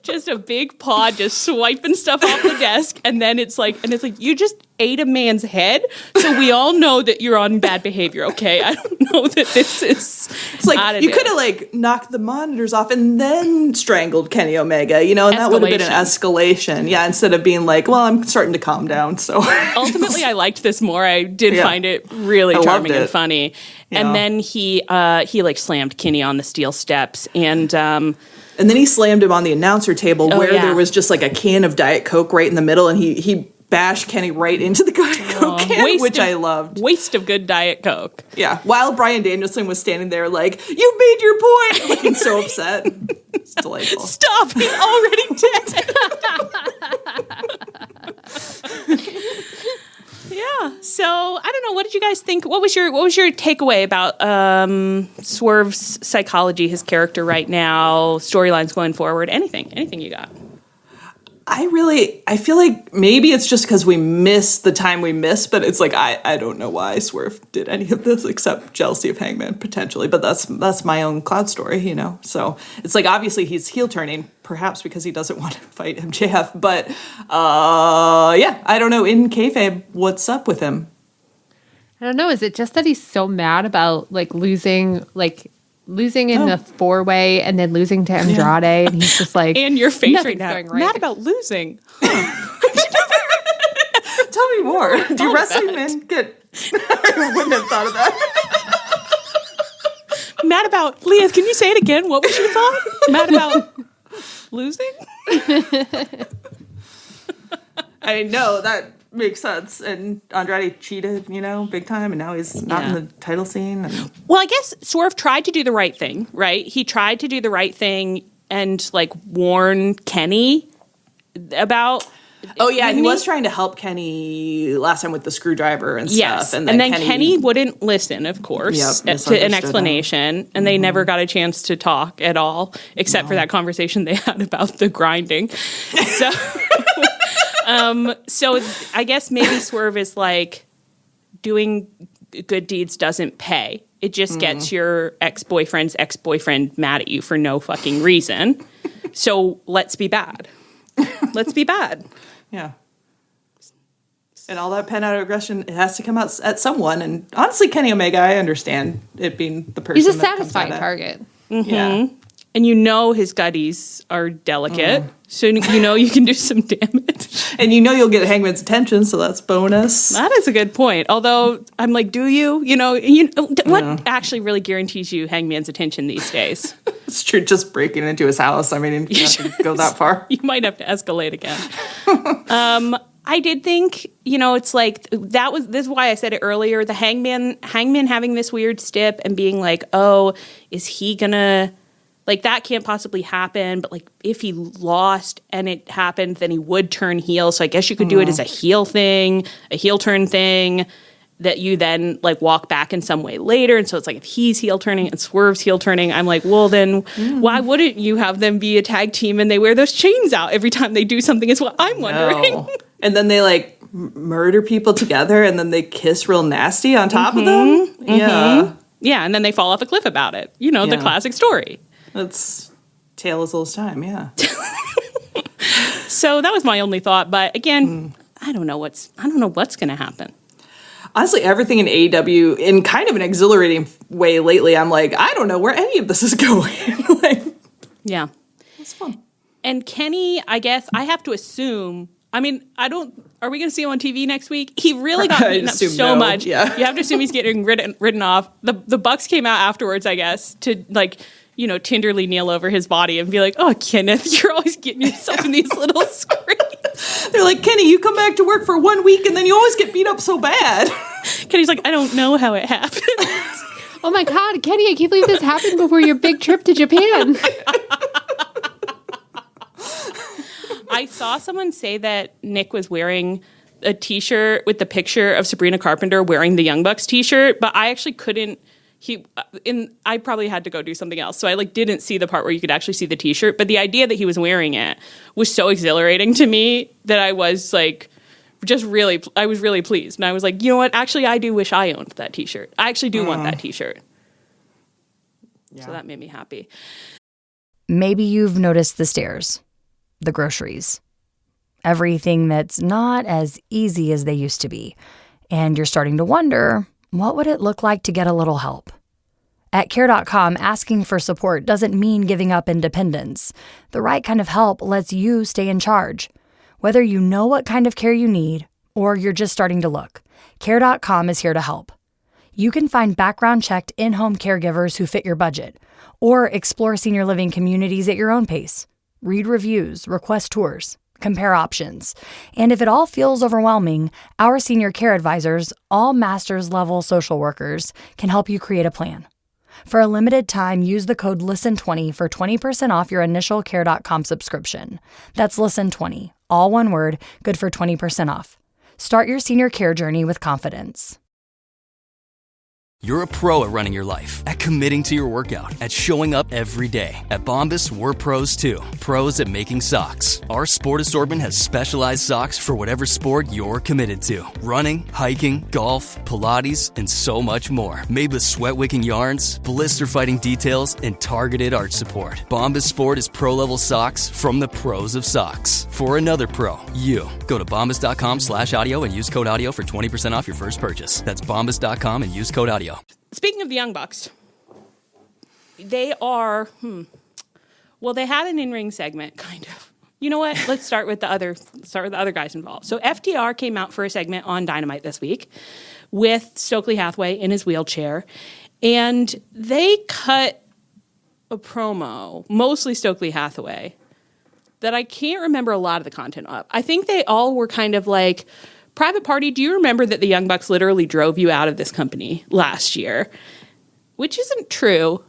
Just a big paw just swiping stuff off the desk, and then it's like you just ate a man's head, so we all know that you're on bad behavior. Okay, I don't know that this is. It's like you could have like knocked the monitors off and then strangled Kenny Omega, and that would have been an escalation. Yeah, instead of being like, well, I'm starting to calm down. So ultimately, I liked this more. I did find it really charming and funny. Yeah. And then he like slammed Kenny on the steel steps and then he slammed him on the announcer table where there was just like a can of Diet Coke right in the middle, and he bashed Kenny right into the Diet Coke can, which I loved. Waste of good Diet Coke. Yeah, while Bryan Danielson was standing there like, you made your point, looking so upset. It's delightful. Stop, he's already dead. Yeah. So I don't know. What did you guys think? What was your takeaway about Swerve's psychology, his character right now, storylines going forward? Anything you got? I feel like maybe it's just because we miss the time we miss, but it's like I don't know why Swerve did any of this except jealousy of Hangman potentially, but that's my own cloud story, So it's like obviously he's heel turning, perhaps because he doesn't want to fight MJF, but I don't know. In kayfabe, what's up with him? I don't know. Is it just that he's so mad about like losing in the 4-way and then losing to Andrade, and he's just like, and your face right now, mad about losing. Tell me more. Do wrestling men get? I wouldn't have thought of that. Mad about Leah. Can you say it again? What was your thought? Mad about losing? I know that makes sense. And Andrade cheated, big time, and now he's not in the title scene. Well, I guess Swerve tried to do the right thing, right? He tried to do the right thing and like warn Kenny about. Oh yeah, he was trying to help Kenny last time with the screwdriver and stuff. Yes, and then Kenny wouldn't listen, of course, to an explanation, and they never got a chance to talk at all, except for that conversation they had about the grinding. So. So I guess maybe Swerve is like, doing good deeds doesn't pay. It just gets your ex-boyfriend's ex-boyfriend mad at you for no fucking reason. So let's be bad. Let's be bad. Yeah. And all that pent-out aggression, it has to come out at someone. And honestly, Kenny Omega, I understand it being the person. He's a that satisfying target. Mm-hmm. Yeah. And his gutties are delicate, so you can do some damage. And you'll get Hangman's attention, so that's bonus. That is a good point. Although, I'm like, do you? What actually really guarantees you Hangman's attention these days? It's true, just breaking into his house. I mean, you have to go that far. You might have to escalate again. I did think, it's like, this is why I said it earlier, the Hangman having this weird stip and being like, oh, is he gonna... Like, that can't possibly happen, but, like, if he lost and it happened, then he would turn heel. So I guess you could do it as a heel thing, a heel turn thing, that you then, like, walk back in some way later. And so it's like, if he's heel turning and Swerve's heel turning, I'm like, well, then why wouldn't you have them be a tag team and they wear those chains out every time they do something is what I'm wondering. And then they, like, murder people together and then they kiss real nasty on top of them. Yeah. Yeah, and then they fall off a cliff about it. You know, the classic story. That's tale as old as time, yeah. So that was my only thought, but again, I don't know what's going to happen. Honestly, everything in AEW, in kind of an exhilarating way lately, I'm like, I don't know where any of this is going. Yeah. It's fun. And Kenny, I guess, I have to assume, are we going to see him on TV next week? He really got beaten up so much. Yeah. You have to assume he's getting ridden off. The Bucks came out afterwards, I guess, to tenderly kneel over his body and be like, oh, Kenneth, you're always getting yourself in these little scrapes. They're like, Kenny, you come back to work for 1 week and then you always get beat up so bad. Kenny's like, I don't know how it happened. Oh my God, Kenny, I can't believe this happened before your big trip to Japan. I saw someone say that Nick was wearing a t-shirt with the picture of Sabrina Carpenter wearing the Young Bucks t-shirt, but I actually couldn't. I probably had to go do something else, so I didn't see the part where you could actually see the t-shirt. But the idea that he was wearing it was so exhilarating to me that I was I was really pleased, and I was like, you know what? Actually, I do wish I owned that t-shirt. I actually do want that t-shirt. Yeah. So that made me happy. Maybe you've noticed the stairs, the groceries, everything that's not as easy as they used to be, and you're starting to wonder, what would it look like to get a little help? At Care.com, asking for support doesn't mean giving up independence. The right kind of help lets you stay in charge. Whether you know what kind of care you need or you're just starting to look, Care.com is here to help. You can find background-checked in-home caregivers who fit your budget, or explore senior living communities at your own pace. Read reviews, request tours, compare options. And if it all feels overwhelming, our senior care advisors, all master's level social workers, can help you create a plan. For a limited time, use the code LISTEN20 for 20% off your initial Care.com subscription. That's LISTEN20, all one word, good for 20% off. Start your senior care journey with confidence. You're a pro at running your life, at committing to your workout, at showing up every day. At Bombas, we're pros too. Pros at making socks. Our sport assortment has specialized socks for whatever sport you're committed to. Running, hiking, golf, Pilates, and so much more. Made with sweat-wicking yarns, blister-fighting details, and targeted arch support. Bombas Sport is pro-level socks from the pros of socks. For another pro, you. Go to bombas.com/audio and use code audio for 20% off your first purchase. That's bombas.com and use code audio. Speaking of the Young Bucks, they are, well, they had an in-ring segment, kind of. You know what? Let's start with the other guys involved. So FTR came out for a segment on Dynamite this week with Stokely Hathaway in his wheelchair, and they cut a promo, mostly Stokely Hathaway, that I can't remember a lot of the content of. I think they all were kind of like, Private Party, do you remember that the Young Bucks literally drove you out of this company last year? Which isn't true.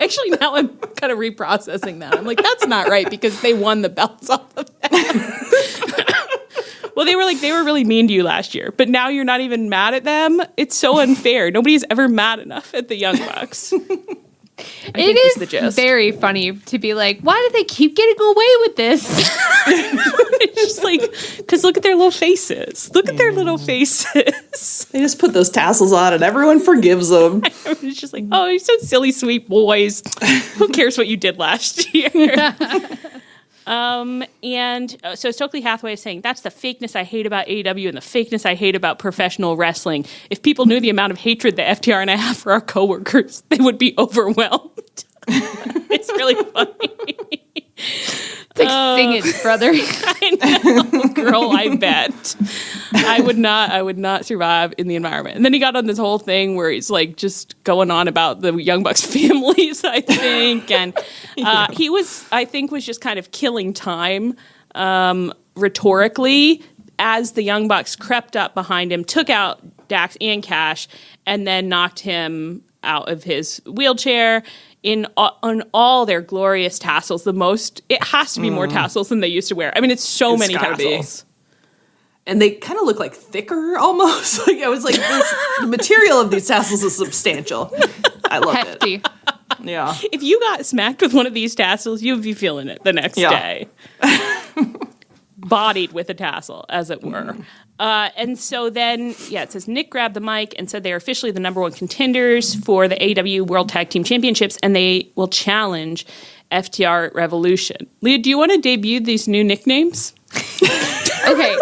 Actually, now I'm kind of reprocessing that. I'm like, that's not right because they won the belts off of that. Well, they were really mean to you last year, but now you're not even mad at them. It's so unfair. Nobody's ever mad enough at the Young Bucks. It is very funny to be like, why do they keep getting away with this? It's just like, because look at their little faces. Look at their little faces. They just put those tassels on and everyone forgives them. It's just like, oh, you're so silly, sweet boys. Who cares what you did last year? So Stokely Hathaway is saying, that's the fakeness I hate about AEW and the fakeness I hate about professional wrestling. If people knew the amount of hatred that FTR and I have for our coworkers, they would be overwhelmed. It's really funny. It's like, sing it, brother. I know, girl, I bet. I would not survive in the environment. And then he got on this whole thing where he's like just going on about the Young Bucks families, I think. And he was just kind of killing time rhetorically as the Young Bucks crept up behind him, took out Dax and Cash, and then knocked him out of his wheelchair on all their glorious tassels. It has to be more tassels than they used to wear. I mean, it's many tassels. And they kind of look like thicker almost. Like I was like, the material of these tassels is substantial. I loved Hefty. it. Yeah. If you got smacked with one of these tassels, you'd be feeling it the next day. bodied with a tassel, as it were. And so then, it says Nick grabbed the mic and said they are officially the number one contenders for the AEW World Tag Team Championships, and they will challenge FTR at Revolution. Leah, do you want to debut these new nicknames? Okay.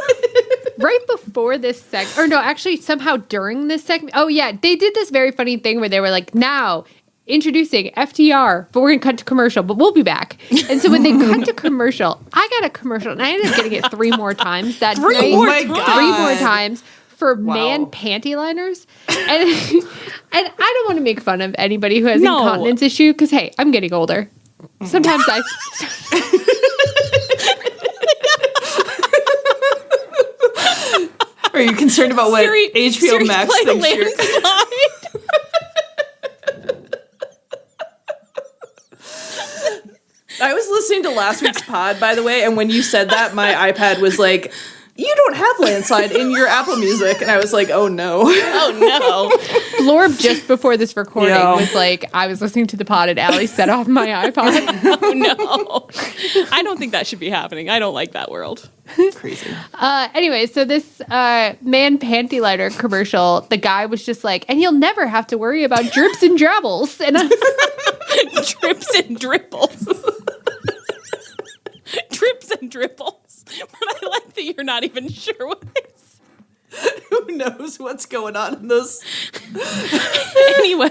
Right before this segment, or no, actually somehow during this segment. Oh, yeah. They did this very funny thing where they were like, now introducing FTR, but we're going to cut to commercial, but we'll be back. And so when they cut to commercial, I got a commercial, and I ended up getting it 3 more times that night. 3 more times for man panty liners. And I don't want to make fun of anybody who has an incontinence issue, because, hey, I'm getting older. Sometimes I... Are you concerned about what HBO Max thinks you're... I was listening to last week's pod, by the way, and when you said that, my iPad was like, you don't have Landslide in your Apple Music. And I was like, oh no. Oh no. Lorb, just before this recording, was like, I was listening to the pod and Allie set off my iPod. Oh no. I don't think that should be happening. I don't like that world. Crazy. Anyway, so this man panty lighter commercial, the guy was just like, and you'll never have to worry about drips and drabbles. And Drips and dribbles. Drips and dribbles. But I like that you're not even sure what it is. Who knows what's going on in those? Anyway.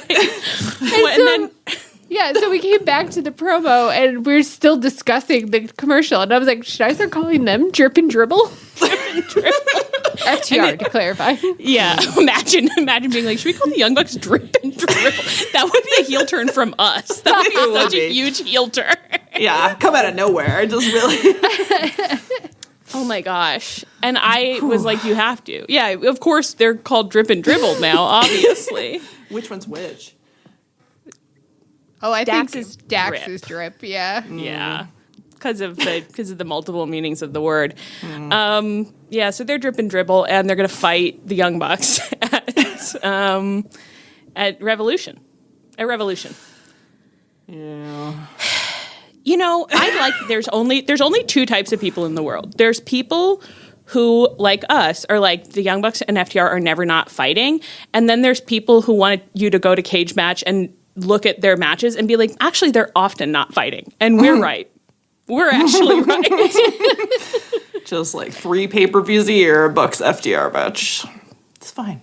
So we came back to the promo, and we're still discussing the commercial. And I was like, should I start calling them Drip and Dribble? Drip and Dribble. FTR, to clarify. Yeah. Imagine being like, should we call the Young Bucks Drip and Dribble? That would be a heel turn from us. That would be such a huge heel turn. Yeah, come out of nowhere. Just really... Oh my gosh. And I was like, you have to. Yeah, of course they're called Drip and Dribble now, obviously. Which one's which? Oh, I Dax think is Dax's drip, yeah. Yeah. Because of the multiple meanings of the word. So they're Drip and Dribble, and they're gonna fight the Young Bucks at Revolution. At Revolution. Yeah. You know, there's only 2 types of people in the world. There's people who, like us, are like the Young Bucks and FTR are never not fighting. And then there's people who want you to go to cage match and look at their matches and be like, actually, they're often not fighting. And we're right. We're actually right. Just like 3 pay-per-views a year, Bucks FTR match. It's fine.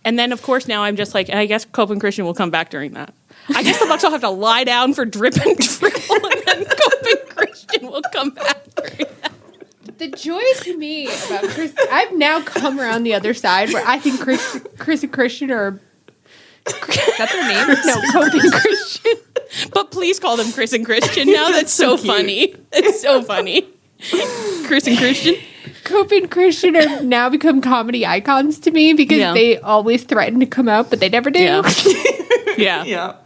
And then, of course, now I'm just like, I guess Cope and Christian will come back during that. I guess the Bucks will have to lie down for Drip and Dribble, and then Cope and Christian will come back during that. The joy to me about Chris, I've now come around the other side where I think Chris and Christian are... Is that their names? No, Cope and Christian. But please call them Chris and Christian now. That's so funny. It's so funny. Chris and Christian. Cope and Christian are now become comedy icons to me because they always threaten to come out, but they never do. Yeah.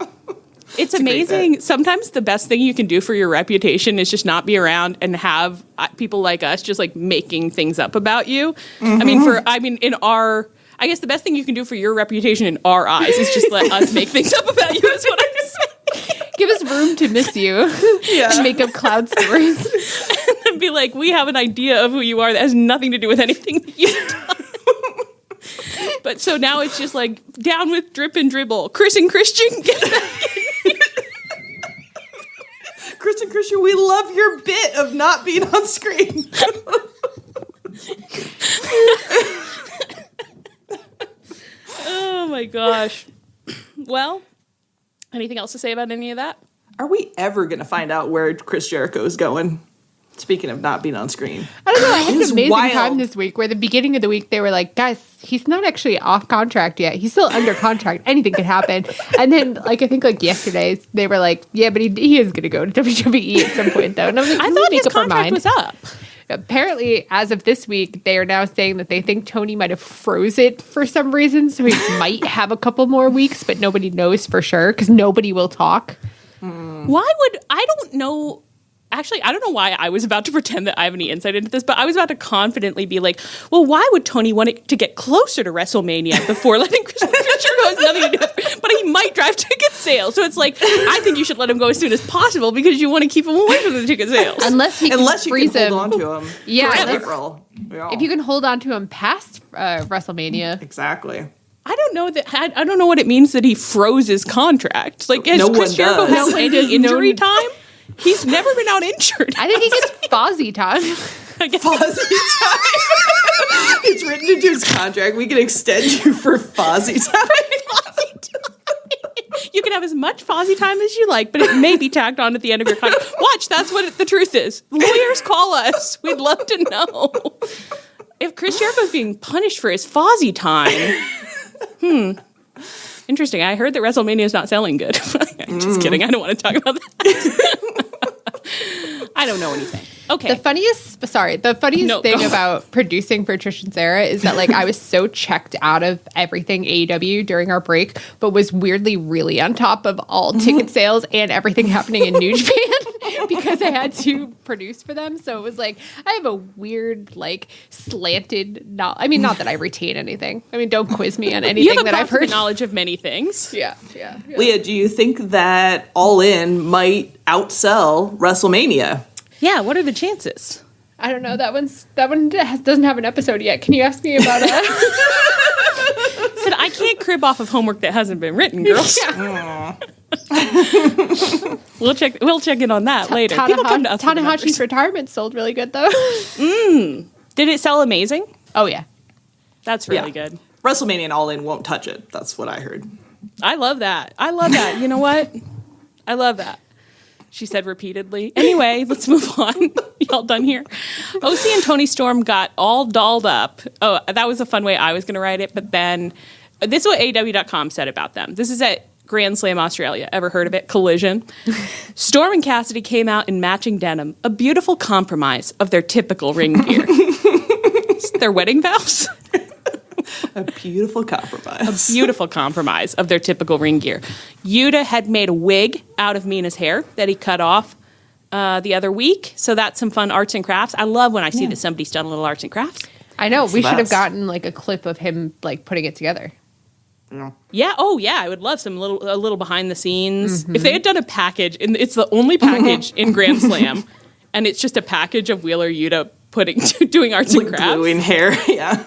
It's amazing. Sometimes the best thing you can do for your reputation is just not be around and have people like us just like making things up about you. Mm-hmm. I guess the best thing you can do for your reputation in our eyes is just let us make things up about you, is what I'm saying. Give us room to miss you. And make up cloud stories. And be like, we have an idea of who you are that has nothing to do with anything that you've done. But so now it's just like, down with Drip and Dribble. Chris and Christian, get back in. Chris and Christian, we love your bit of not being on screen. Oh my gosh. Well, anything else to say about any of that? Are we ever going to find out where Chris Jericho is going? Speaking of not being on screen. I don't know. I had an amazing time this week where the beginning of the week they were like, guys, he's not actually off contract yet. He's still under contract. Anything could happen. And then I think yesterday they were like, yeah, but he is going to go to WWE at some point though. And I was like, I thought his contract was up. Apparently, as of this week, they are now saying that they think Tony might have froze it for some reason. So he might have a couple more weeks, but nobody knows for sure because nobody will talk. I don't know. Actually, I don't know why I was about to pretend that I have any insight into this, but I was about to confidently be like, well, why would Tony want it to get closer to WrestleMania before letting Christian go? Has nothing to do with it. But he might drive ticket sales. So it's like, I think you should let him go as soon as possible because you want to keep him away from the ticket sales. Unless you can hold on to him. Yeah. If you can hold on to him past WrestleMania. Exactly. I don't know that. I don't know what it means that he froze his contract. Like, has Chris Jericho had any injury time? He's never been out injured. I think he gets Fozzy time. Fozzy time. It's written into his contract. We can extend you for Fozzy time. You can have as much Fozzy time as you like, but it may be tacked on at the end of your contract. Watch, that's what the truth is. Lawyers, call us. We'd love to know. If Chris Jericho's being punished for his Fozzy time, interesting. I heard that WrestleMania is not selling good. Just kidding. I don't want to talk about that. I don't know anything. Okay. The funniest thing about producing for Trish and Sarah is that, like, I was so checked out of everything AEW during our break, but was weirdly really on top of all ticket sales and everything happening in New Japan because I had to produce for them. So it was like, I have a weird, like, slanted not that I retain anything. I mean, don't quiz me on anything that I've heard. Knowledge of many things. Yeah. Leah, do you think that All In might outsell WrestleMania? Yeah, what are the chances? I don't know. That one doesn't have an episode yet. Can you ask me about it? Said I can't crib off of homework that hasn't been written, girls. We'll check in on that later. People come to us. Tanahashi's retirement sold really good though. Did it sell amazing? Oh yeah, that's really good. WrestleMania and All In won't touch it. That's what I heard. I love that. You know what? I love that. She said repeatedly. Anyway, let's move on. Y'all done here? OC and Tony Storm got all dolled up. Oh, that was a fun way I was going to write it. But then, this is what AW.com said about them. This is at Grand Slam Australia. Ever heard of it? Collision. Storm and Cassidy came out in matching denim. A beautiful compromise of their typical ring gear. Their wedding vows? A beautiful compromise. A beautiful compromise of their typical ring gear. Yuta had made a wig out of Mina's hair that he cut off the other week. So that's some fun arts and crafts. I love when I see that somebody's done a little arts and crafts. I know. We should have gotten like a clip of him like putting it together. Yeah. Oh, yeah. I would love a little behind the scenes. Mm-hmm. If they had done a package, and it's the only package in Grand Slam, and it's just a package of Wheeler Yuta doing arts and crafts. Gluing hair. Yeah.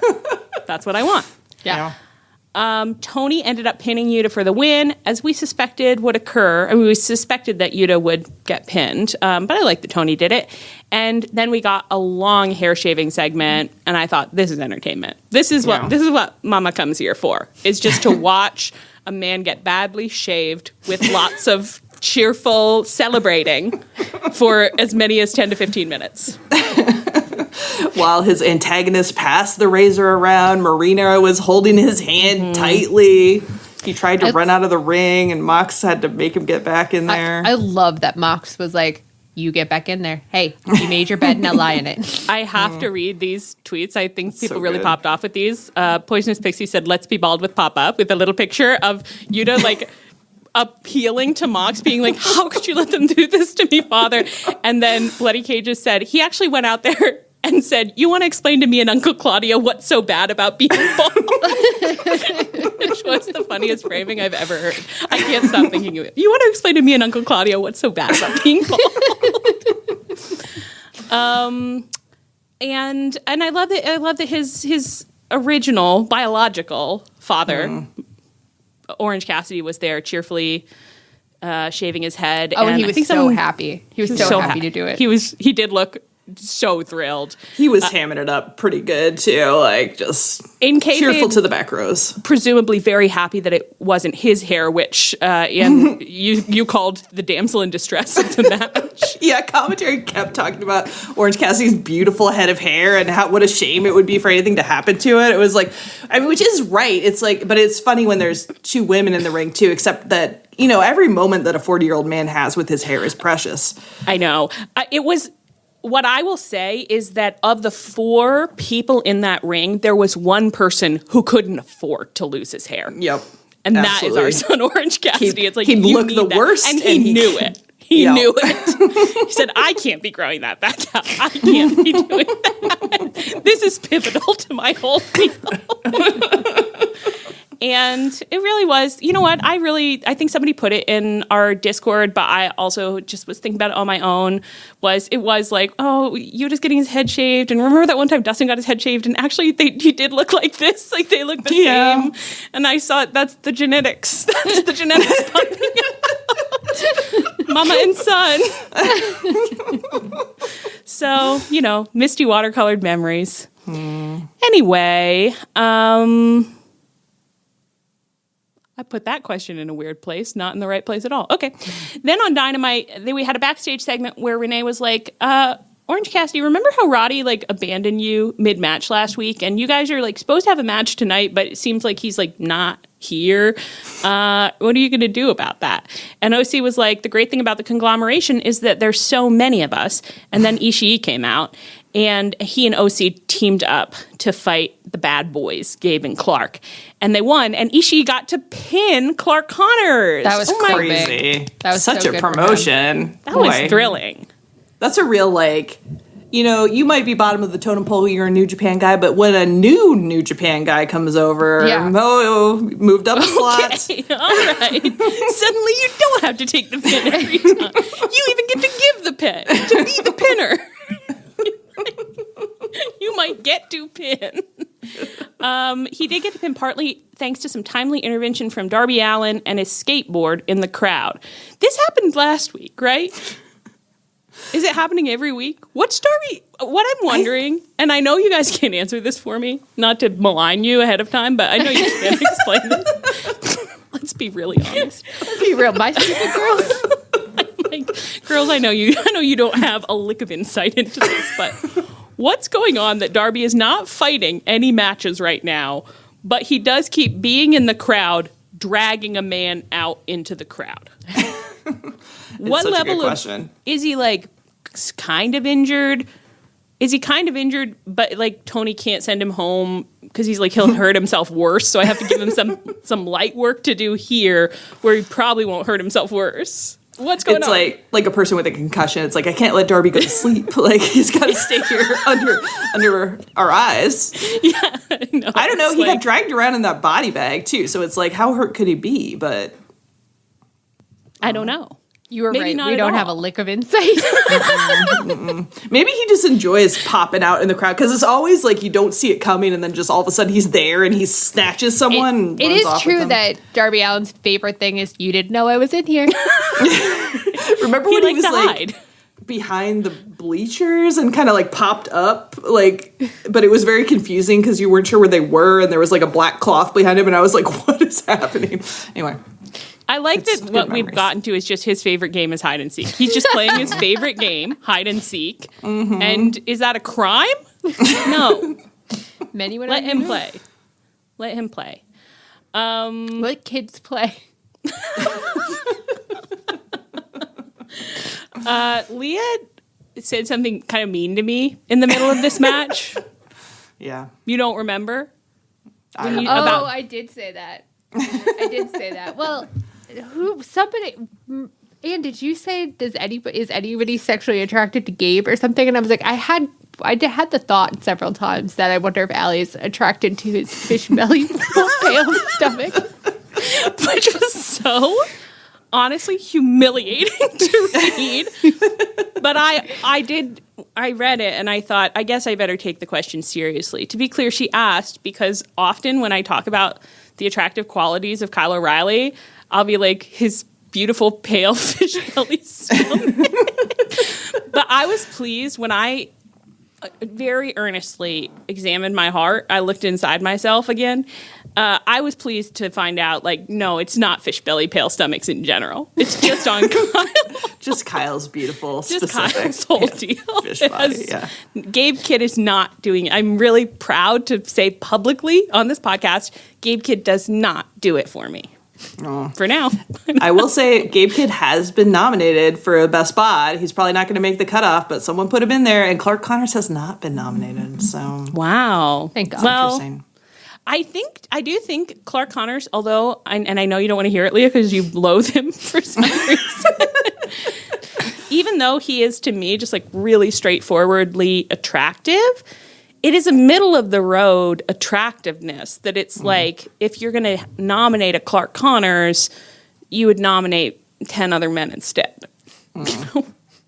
That's what I want. Yeah. Tony ended up pinning Yuta for the win, as we suspected would occur. I mean, we suspected that Yuta would get pinned, but I like that Tony did it. And then we got a long hair shaving segment, and I thought, this is entertainment. This is what Mama comes here for, is just to watch a man get badly shaved with lots of cheerful celebrating for as many as 10 to 15 minutes. While his antagonist passed the razor around, Marina was holding his hand tightly. He tried to run out of the ring, and Mox had to make him get back in there. I love that Mox was like, you get back in there. Hey, you made your bed, now lie in it. I have to read these tweets. I think people really popped off with these. Poisonous Pixie said, let's be bald with Pop-Up, with a little picture of Yuta, like, appealing to Mox, being like, how could you let them do this to me, father? And then Bloody Cages said, he actually went out there and said, you want to explain to me and Uncle Claudio what's so bad about being bald? Which was the funniest framing I've ever heard. I can't stop thinking of it. You want to explain to me and Uncle Claudio what's so bad about being bald? And I love that his original biological father, Orange Cassidy, was there cheerfully shaving his head. Oh, and he was so happy. He was so happy to do it. He did look so thrilled. He was hamming it up pretty good too, like just cheerful to the back rows. Presumably very happy that it wasn't his hair, which and you called the damsel in distress of the match. Yeah, commentary kept talking about Orange Cassidy's beautiful head of hair and what a shame it would be for anything to happen to it. It was like, I mean, which is right. It's like, but it's funny when there's two women in the ring too, except that, you know, every moment that a 40-year-old man has with his hair is precious. I know. What I will say is that of the 4 people in that ring, there was one person who couldn't afford to lose his hair. Yep. And absolutely. That is our son, Orange Cassidy. It's like, he'd look the worst. And he knew it. He knew it. He said, I can't be growing that back out. I can't be doing that. This is pivotal to my whole deal. And it really was, you know what, I think somebody put it in our Discord, but I also just was thinking about it on my own, it was like, oh, Yuta's getting his head shaved, and remember that one time Dustin got his head shaved, and actually he did look like this, like they look the same, and I saw it, that's the genetics, popping out. Mama and son. So, misty watercolored memories. Anyway, I put that question in a weird place, not in the right place at all. Okay. Then on Dynamite, we had a backstage segment where Renee was like, Orange Cassidy, remember how Roddy abandoned you mid-match last week? And you guys are supposed to have a match tonight, but it seems like he's not here. What are you going to do about that? And OC was like, the great thing about the conglomeration is that there's so many of us. And then Ishii came out, and he and OC teamed up to fight the bad boys, Gabe and Clark. And they won, and Ishii got to pin Clark Connors. That was crazy. That was such so a good for him. promotion. That was thrilling. That's a real, you might be bottom of the totem pole, you're a New Japan guy, but when a New Japan guy comes over, moved up a slot. All right. Suddenly you don't have to take the pin every time. You even get to give the pin, to be the pinner. You might get to pin. He did get to pin partly thanks to some timely intervention from Darby Allin and his skateboard in the crowd. This happened last week, right? Is it happening every week? What's Darby? What I'm wondering, and I know you guys can't answer this for me, not to malign you ahead of time, but I know you can't explain this. Let's be really honest. Let's be real, my stupid girls. Girls, I know you don't have a lick of insight into this, but what's going on that Darby is not fighting any matches right now, but he does keep being in the crowd, dragging a man out into the crowd? What level of question. Is he kind of injured? Is he kind of injured, but Tony can't send him home because he's he'll hurt himself worse, so I have to give him some light work to do here where he probably won't hurt himself worse. What's going on? It's like a person with a concussion. It's I can't let Darby go to sleep. He's got to stay here under our eyes. Yeah, no, I don't know. He got dragged around in that body bag too, so it's how hurt could he be? But I don't know. You were Maybe right. We don't have a lick of insight. Maybe he just enjoys popping out in the crowd because it's always you don't see it coming, and then just all of a sudden he's there and he snatches someone. It is true that Darby Allin's favorite thing is you didn't know I was in here. Remember when he was behind the bleachers and kind of popped up but it was very confusing because you weren't sure where they were, and there was a black cloth behind him, and I was like, what is happening? Anyway. I like that what we've gotten to is just his favorite game is hide and seek. He's just playing his favorite game, hide and seek. Mm-hmm. And is that a crime? No. Let him play. Let him play. Let kids play. Leah said something kind of mean to me in the middle of this match. Yeah. You don't remember? I did say that. I did say that. Well, Anne, did you say is anybody sexually attracted to Gabe or something? And I was like, I had the thought several times that I wonder if Allie's attracted to his fish belly pale stomach, which was so honestly humiliating to read. But I read it and I thought, I guess I better take the question seriously. To be clear, she asked because often when I talk about the attractive qualities of Kyle O'Reilly, I'll be like, his beautiful pale fish belly stomach. But I was pleased when I very earnestly examined my heart. I looked inside myself again. I was pleased to find out, no, it's not fish belly, pale stomachs in general. It's just on Kyle. Just Kyle's beautiful, just specific Kyle's whole deal. Fish body, yeah. Gabe Kidd is not doing it. I'm really proud to say publicly on this podcast, Gabe Kidd does not do it for me. Oh. For now. I will say Gabe Kidd has been nominated for a Best Bod. He's probably not going to make the cutoff, but someone put him in there, and Clark Connors has not been nominated. So wow. Thank God. Well, I do think Clark Connors, although, and I know you don't want to hear it, Leah, because you loathe him for some reason. Even though he is, to me, just really straightforwardly attractive, it is a middle of the road attractiveness that it's like, if you're going to nominate a Clark Connors, you would nominate 10 other men instead.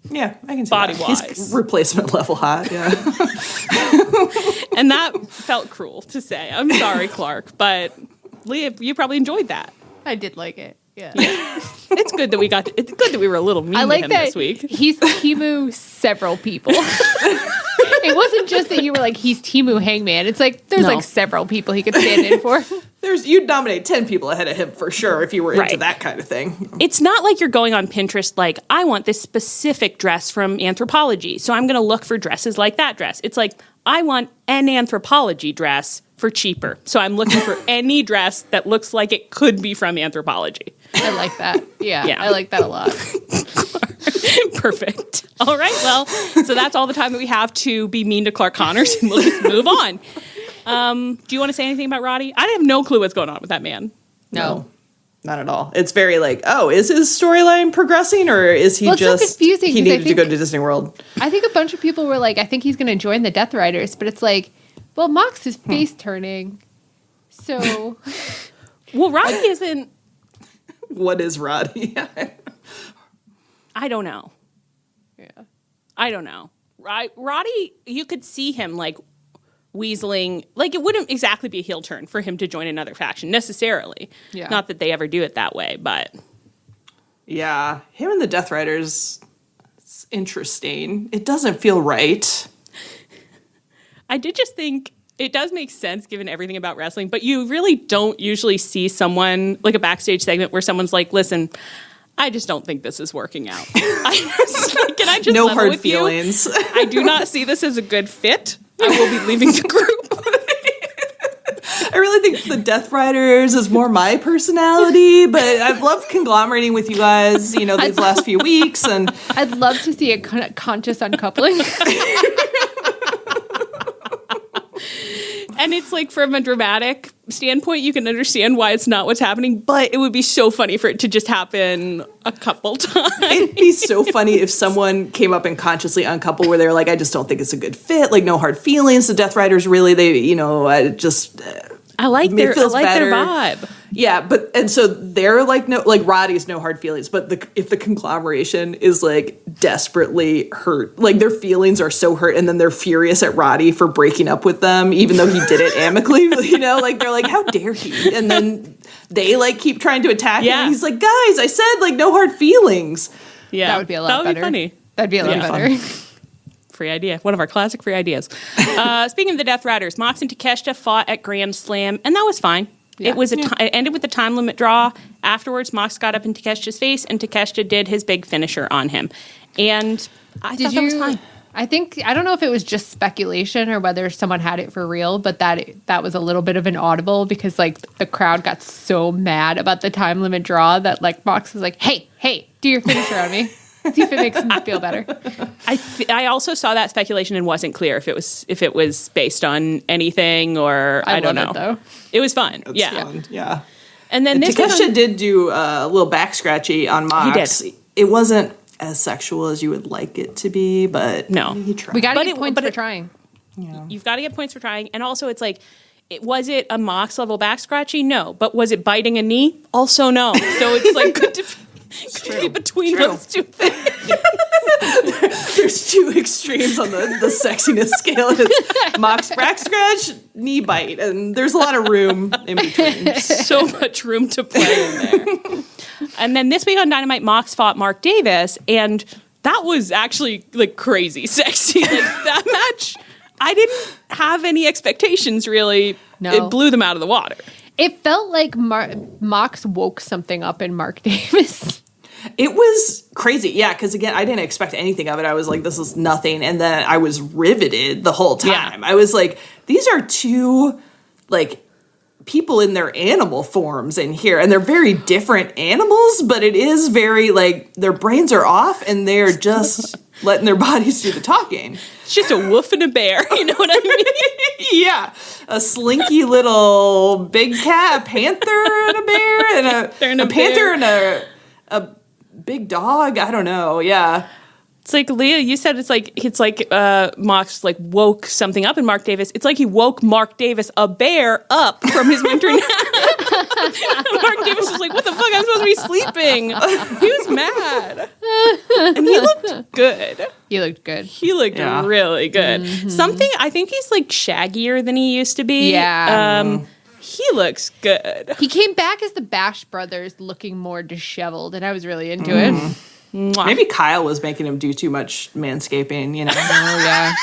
Yeah, I can see body-wise. He's replacement level hot, yeah. And that felt cruel to say. I'm sorry, Clark, but Leah, you probably enjoyed that. I did like it. Yeah. It's good that it's good that we were a little mean I like to him that this week. He's Timu several people. It wasn't just that you were like, he's Timu Hangman. It's like, there's like several people he could stand in for. You'd nominate 10 people ahead of him for sure if you were into that kind of thing. It's not like you're going on Pinterest like, I want this specific dress from Anthropologie, so I'm going to look for dresses like that dress. It's like, I want an Anthropologie dress for cheaper. So I'm looking for any dress that looks like it could be from Anthropologie. I like that. Yeah. I like that a lot. Perfect. All right. Well, so that's all the time that we have to be mean to Clark Connors, and we'll just move on. Do you want to say anything about Roddy? I have no clue what's going on with that man. No. Not at all. It's very like, oh, is his storyline progressing, or is he just so confusing, he needed to go to Disney World? I think a bunch of people were like, I think he's going to join the Death Riders, but it's like, well, Mox is face turning, so. Well, Roddy isn't. What is Roddy? I don't know. Yeah. I don't know. Roddy, you could see him like weaseling, like it wouldn't exactly be a heel turn for him to join another faction necessarily. Yeah. Not that they ever do it that way, but. Yeah, him and the Death Riders, it's interesting. It doesn't feel right. I did just think it does make sense given everything about wrestling, but you really don't usually see someone, like a backstage segment where someone's like, listen, I just don't think this is working out. Can I just no level hard with feelings. You? I do not see this as a good fit. I will be leaving the group. I really think the Death Riders is more my personality, but I've loved conglomerating with you guys, these last few weeks. And I'd love to see a conscious uncoupling. And it's like, from a dramatic standpoint, you can understand why it's not what's happening, but it would be so funny for it to just happen a couple times. It'd be so funny if someone came up and consciously uncoupled where they're like, I just don't think it's a good fit, like no hard feelings. The Death Riders really, I like their vibe. Yeah, and so they're like, no, like Roddy's no hard feelings, but if the conglomeration is like desperately hurt, like their feelings are so hurt, and then they're furious at Roddy for breaking up with them, even though he did it amicably, like they're like, how dare he? And then they like keep trying to attack him, and he's like, guys, I said like no hard feelings. Yeah, that would be a lot better. That would be funny. That'd be a lot better. Free idea. One of our classic free ideas. Speaking of the Death Riders, Mox and Takeshita fought at Grand Slam, and that was fine. Yeah. It ended with a time limit draw. Afterwards, Mox got up in Takeshita's face, and Takeshita did his big finisher on him. And I thought that was fine. I don't know if it was just speculation or whether someone had it for real, but that was a little bit of an audible, because like the crowd got so mad about the time limit draw that like Mox was like, hey, do your finisher on me. See if it makes me feel better. I also saw that speculation and wasn't clear if it was based on anything or I don't know. Though. It was fun. It's fun. Yeah. And then Takeshita did do a little back scratchy on Mox. He did. It wasn't as sexual as you would like it to be, but no, he tried. We got to get points for trying. Yeah. You've got to get points for trying, and also it's like, was it a Mox level back scratchy? No, but was it biting a knee? Also no. So it's like good to be between those two things. There's two extremes on the sexiness scale. It's Mox back scratch, knee bite, and there's a lot of room in between. So much room to play in there. And then this week on Dynamite, Mox fought Mark Davis, and that was actually like crazy sexy. Like that match, I didn't have any expectations really. No. It blew them out of the water. It felt like Mox woke something up in Mark Davis. It was crazy. Yeah, because again, I didn't expect anything of it. I was like, this is nothing. And then I was riveted the whole time. Yeah. I was like, these are two, like, people in their animal forms in here. And they're very different animals, but it is very, like, their brains are off and they're just letting their bodies do the talking. It's just a wolf and a bear. You know what I mean? Yeah. A slinky little big cat, a panther and a bear, and a panther and a big dog. I don't know. Yeah. It's like, Leah, you said it's like Mox like woke something up in Mark Davis. It's like he woke Mark Davis, a bear, up from his winter nap. Mark Davis was like, what the fuck? I'm supposed to be sleeping. He was mad. And he looked good. He looked good. He looked really good. Something, I think he's like shaggier than he used to be. Yeah. He looks good. He came back as the Bash Brothers looking more disheveled, and I was really into it. Mwah. Maybe Kyle was making him do too much manscaping, you know? Oh, yeah.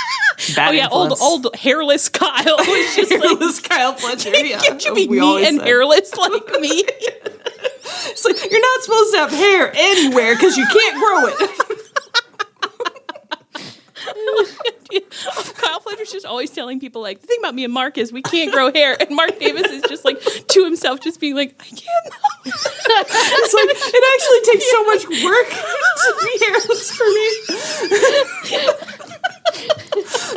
Bad influence. old hairless Kyle was just hairless Kyle Fletcher, can't you be neat and hairless like me? It's like, you're not supposed to have hair anywhere because you can't grow it. Kyle Fletcher's just always telling people, like, the thing about me and Mark is we can't grow hair. And Mark Davis is just, like, to himself, just being like, I can't. It's like, it actually takes so much work to be hairless for me.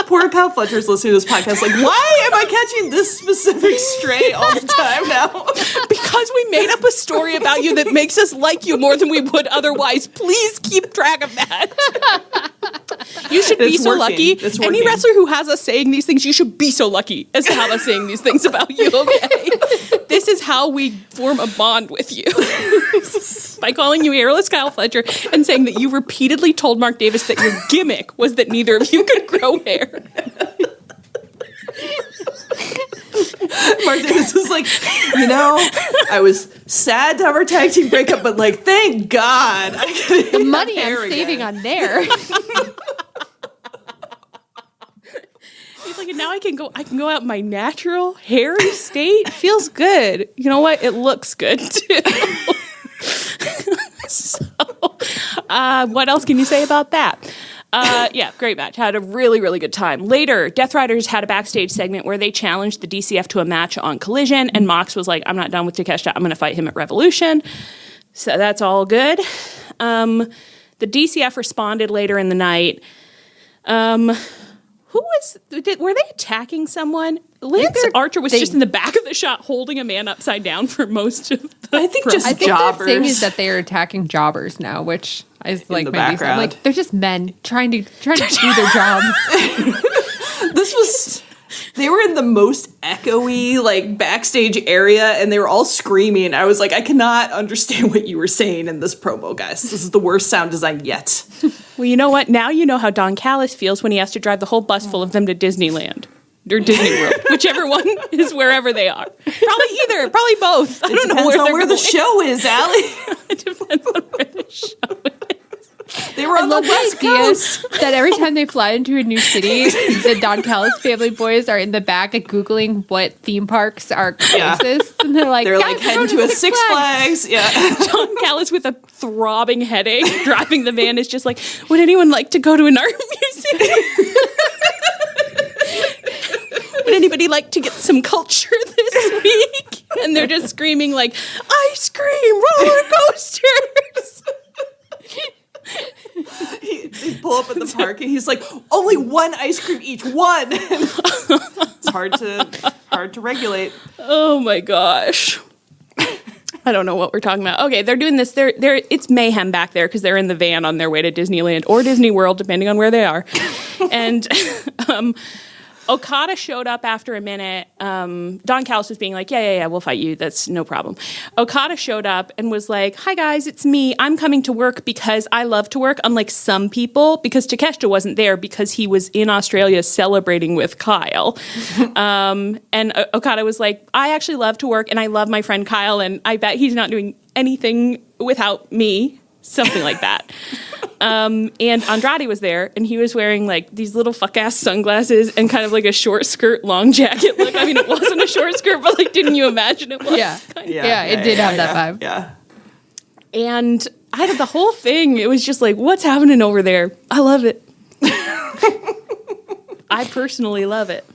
Poor Kyle Fletcher's listening to this podcast like, why am I catching this specific stray all the time now? Because we made up a story about you that makes us like you more than we would otherwise. Please keep track of that. You should be so lucky. It's Any working. wrestler who has us saying these things, you should be so lucky as to have us saying these things about you, okay? This is how we form a bond with you. By calling you hairless Kyle Fletcher and saying that you repeatedly told Mark Davis that your gimmick was that neither of you could grow hair. Mark Davis is like, you know, I was sad to have our tag team breakup, but like, thank God. The money I'm saving on there. He's like, and now I can go out in my natural hairy state. Feels good. You know what? It looks good too. So, what else can you say about that? Yeah, great match. Had a really, really good time. Later, Death Riders had a backstage segment where they challenged the DCF to a match on Collision, and Mox was like, I'm not done with Takeshita. I'm going to fight him at Revolution. So that's all good. The DCF responded later in the night. Were they attacking someone? Lance Archer was just in the back of the shot holding a man upside down for most of the I think just I think jobbers. the thing is that they are attacking jobbers now, which is like the maybe background. like they're just men trying to do their job. They were in the most echoey, like, backstage area, and they were all screaming. I was like, I cannot understand what you were saying in this promo, guys. This is the worst sound design yet. Well, you know what? Now you know how Don Callis feels when he has to drive the whole bus full of them to Disneyland. Or Disney World. Whichever one is wherever they are. Probably either. Probably both. I don't know where the show is, Allie. It depends on where the show is. They were on the West Coast. That every time they fly into a new city, the Don Callis family boys are in the back Googling what theme parks are closest. And they're like, heading to a Six Flags. Yeah. Don Callis with a throbbing headache driving the van is just like, would anyone like to go to an art museum? Would anybody like to get some culture this week? And they're just screaming like, ice cream, roller coasters. They pull up in the park and he's like, only one ice cream each, one. It's hard to regulate. Oh my gosh. I don't know what we're talking about. Okay, they're doing this. It's mayhem back there because they're in the van on their way to Disneyland or Disney World, depending on where they are. And Okada showed up after a minute. Don Callis was being like, yeah, we'll fight you. That's no problem. Okada showed up and was like, hi guys, it's me. I'm coming to work because I love to work, unlike some people, because Takeshita wasn't there because he was in Australia celebrating with Kyle. And Okada was like, I actually love to work and I love my friend Kyle and I bet he's not doing anything without me. Something like that. And Andrade was there, and he was wearing like these little fuck-ass sunglasses and kind of like a short skirt, long jacket look. I mean, it wasn't a short skirt, but like, didn't you imagine it was? Yeah, it did have that vibe. Yeah. And out of the whole thing, it was just like, what's happening over there? I love it. I personally love it.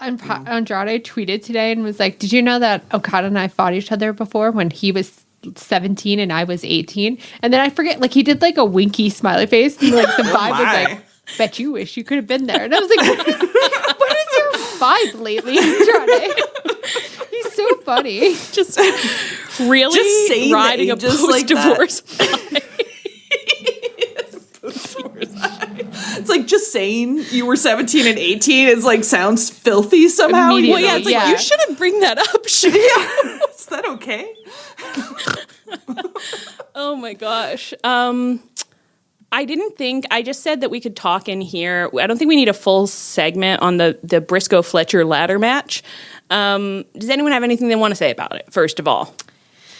Andrade tweeted today and was like, did you know that Okada and I fought each other before when he was 17 and I was 18? And then I forget, like, he did like a winky smiley face and like the vibe was like, bet you wish you could have been there. And I was like, what is your vibe lately, Andrade? He's so funny. Just really just riding a just post-divorce like vibe. just saying you were 17 and 18 is like sounds filthy somehow. Immediately, Well, yeah, it's like, you shouldn't bring that up, should you? Is that okay? Oh my gosh. I just said that we could talk in here. I don't think we need a full segment on the Briscoe-Fletcher ladder match. Does anyone have anything they want to say about it, first of all?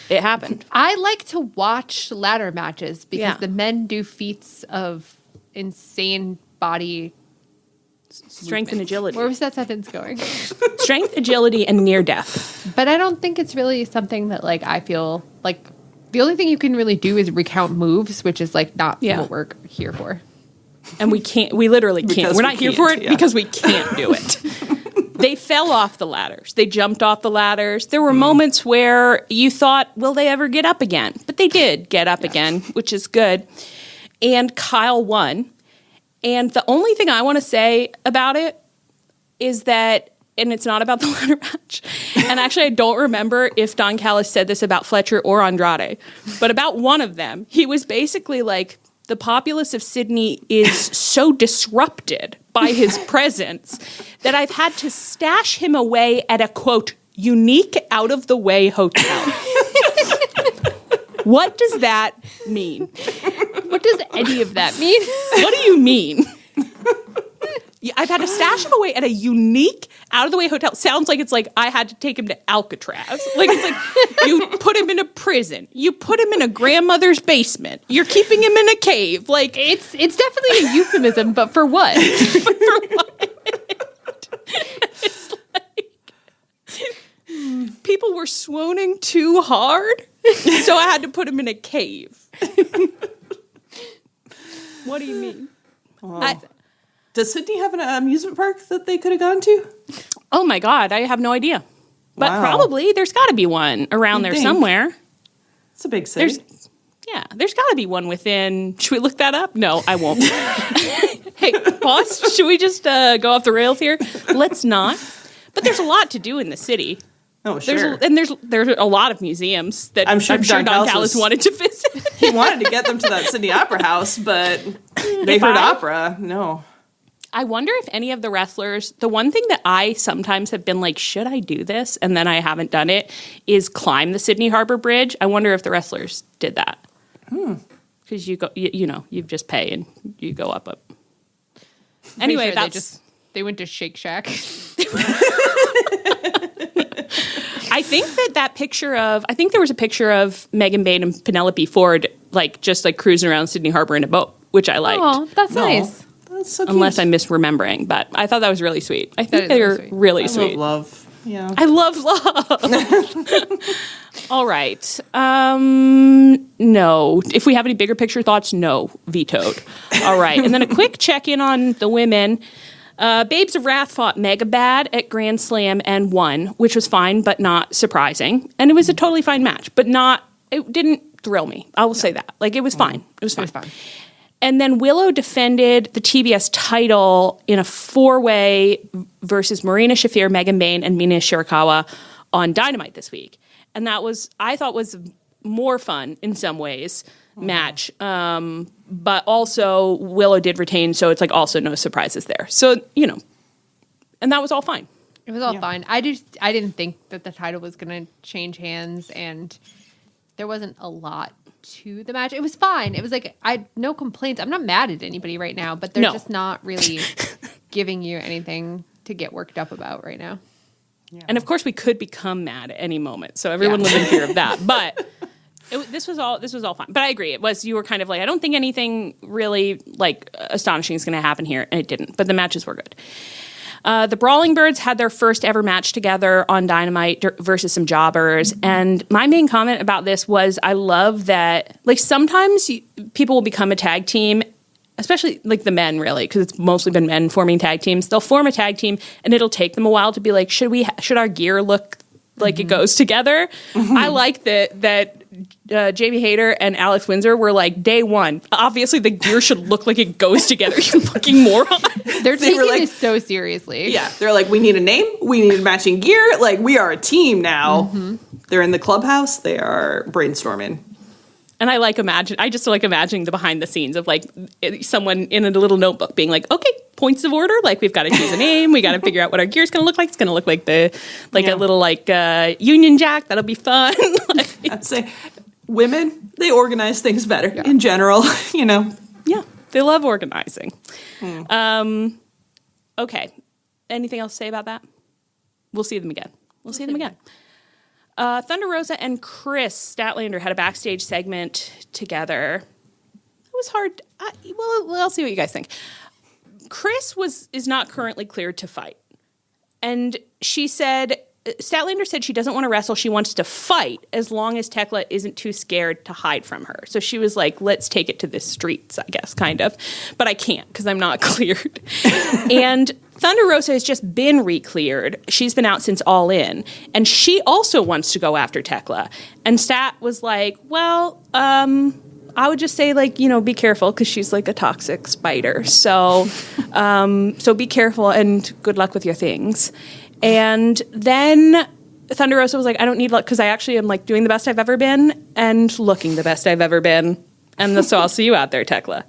It happened. I like to watch ladder matches because the men do feats of insane body Strength and agility. Where was that sentence going? Strength, agility, and near death. But I don't think it's really something that like I feel like the only thing you can really do is recount moves, which is like not what we're here for. And we literally can't. We're not here for it because we can't do it. They fell off the ladders. They jumped off the ladders. There were moments where you thought, will they ever get up again? But they did get up again, which is good. And Kyle won. And the only thing I want to say about it is that, and it's not about the ladder match, and actually I don't remember if Don Callis said this about Fletcher or Andrade, but about one of them, he was basically like, the populace of Sydney is so disrupted by his presence that I've had to stash him away at a, quote, unique out-of-the-way hotel. What does that mean? What does any of that mean? What do you mean? I've had to stash him away at a unique, out-of-the-way hotel. Sounds like it's like I had to take him to Alcatraz. Like it's like you put him in a prison. You put him in a grandmother's basement. You're keeping him in a cave. Like it's definitely a euphemism, but for what? For what? It's like people were swooning too hard, so I had to put him in a cave. What do you mean? Does Sydney have an amusement park that they could have gone to? Oh my God, I have no idea. But Wow. probably there's got to be one around there somewhere. It's a big city. There's got to be one within. Should we look that up? No, I won't. Hey, boss, should we just go off the rails here? Let's not. But there's a lot to do in the city. Oh, sure. There's a lot of museums that I'm sure Don Callis wanted to visit. He wanted to get them to that Sydney Opera House, but they heard opera. No. I wonder if any of the wrestlers, the one thing that I sometimes have been like, should I do this? And then I haven't done it, is climb the Sydney Harbor Bridge. I wonder if the wrestlers did that. Because you go, you just pay and you go up. Anyway, sure they went to Shake Shack. I think that picture of, I think there was a picture of Megan Bain and Penelope Ford, like just like cruising around Sydney Harbor in a boat, which I liked. Oh, that's nice. That's so cute. Unless I'm misremembering, but I thought that was really sweet. I think they're really sweet. I love love. Yeah. I love love. All right. No. If we have any bigger picture thoughts, no. Vetoed. All right. And then a quick check-in on the women. Babes of Wrath fought Mega Bad at Grand Slam and won, which was fine, but not surprising. And it was a totally fine match, but it didn't thrill me. I will say that. Like, it was fine. It was fine. And then Willow defended the TBS title in a 4-way versus Marina Shafir, Megan Bain, and Mina Shirakawa on Dynamite this week. And that was, I thought, was more fun in some ways match. But also Willow did retain, so it's like also no surprises there. So, and that was all fine. It was all fine. I didn't think that the title was going to change hands, and there wasn't a lot to the match. It was fine. It was like, I had no complaints. I'm not mad at anybody right now, but they're just not really giving you anything to get worked up about right now. Yeah. And of course we could become mad at any moment. So everyone live in fear of that. But this was all fine. But I agree. You were kind of like, I don't think anything really like astonishing is going to happen here. And it didn't. But the matches were good. The Brawling Birds had their first ever match together on Dynamite versus some jobbers. And my main comment about this was I love that, like, sometimes people will become a tag team, especially like the men, really, because it's mostly been men forming tag teams. They'll form a tag team and it'll take them a while to be like, should our gear look like it goes together? I like that Jamie Hayter and Alex Windsor were like, day one, obviously the gear should look like it goes together. You fucking moron. They're taking this so seriously. Yeah. They're like, we need a name. We need matching gear. Like, we are a team now. They're in the clubhouse. They are brainstorming. And I just like imagining the behind the scenes of like someone in a little notebook being like, okay, points of order. Like we've got to choose a name. We got to figure out what our gear's going to look like. It's going to look like a little like Union Jack. That'll be fun. I'd say women, they organize things better in general, you know. Yeah, they love organizing. Okay. Anything else to say about that? We'll see them again. Thunder Rosa and Chris Statlander had a backstage segment together. It was hard. I'll see what you guys think. Chris is not currently cleared to fight. And Statlander said she doesn't want to wrestle. She wants to fight as long as Tekla isn't too scared to hide from her. So she was like, let's take it to the streets, I guess, kind of. But I can't because I'm not cleared. And Thunder Rosa has just been re-cleared. She's been out since All In. And she also wants to go after Tekla. And Stat was like, well, I would just say, like, you know, be careful because she's like a toxic spider. So be careful and good luck with your things. And then Thunder Rosa was like, I don't need luck because I actually am like doing the best I've ever been and looking the best I've ever been. And so I'll see you out there, Tekla.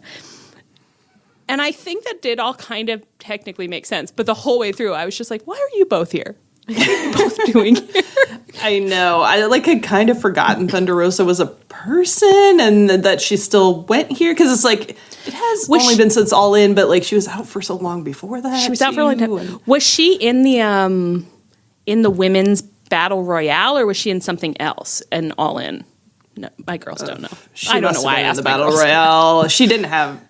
And I think that did all kind of technically make sense. But the whole way through, I was just like, why are you both here? What are you both doing here? I know. I had kind of forgotten Thunder Rosa was a person and that she still went here. Because it's like, it has only been since All In, but like she was out for so long before that. She was out for a long time. Was she in the women's battle royale or was she in something else and All In? No, my girls don't know. I don't know why I asked the battle royale. She didn't have.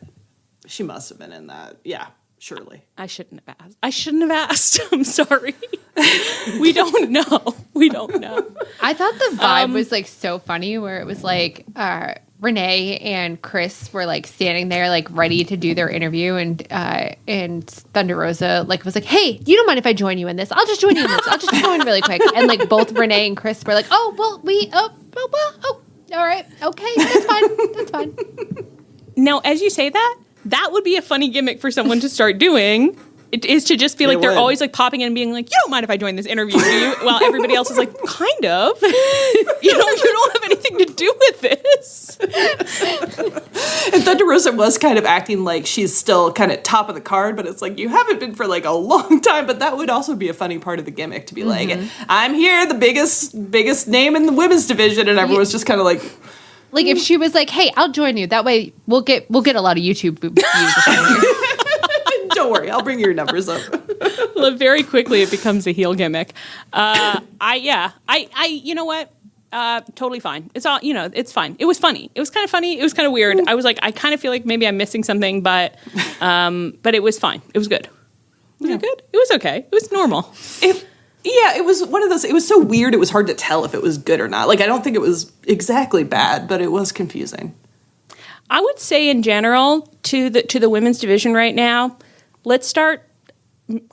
She must have been in that. Yeah, surely. I shouldn't have asked. I'm sorry. We don't know. I thought the vibe was like so funny where it was like Renee and Chris were like standing there like ready to do their interview and Thunder Rosa like was like, hey, you don't mind if I join you in this? I'll just join you in this. I'll just join really quick. And like both Renee and Chris were like, all right. Okay, that's fine. Now, as you say that would be a funny gimmick for someone to start doing. It is to just be like, they're always like popping in and being like, you don't mind if I join this interview, do you? While everybody else is like, kind of. You don't have anything to do with this. And Thunder Rosa was kind of acting like she's still kind of top of the card, but it's like, you haven't been for like a long time, but that would also be a funny part of the gimmick to be like, I'm here, the biggest name in the women's division, and everyone's just kind of like... Like if she was like, "Hey, I'll join you. That way, we'll get a lot of YouTube views." Don't worry, I'll bring your numbers up. Well, very quickly, it becomes a heel gimmick. You know what? Totally fine. It's all, it's fine. It was funny. It was kind of funny. It was kind of weird. I was like, I kind of feel like maybe I'm missing something, but it was fine. It was good. Was it good? It was okay. It was normal. Yeah, it was one of those, it was so weird, it was hard to tell if it was good or not. Like, I don't think it was exactly bad, but it was confusing. I would say in general, to the women's division right now, let's start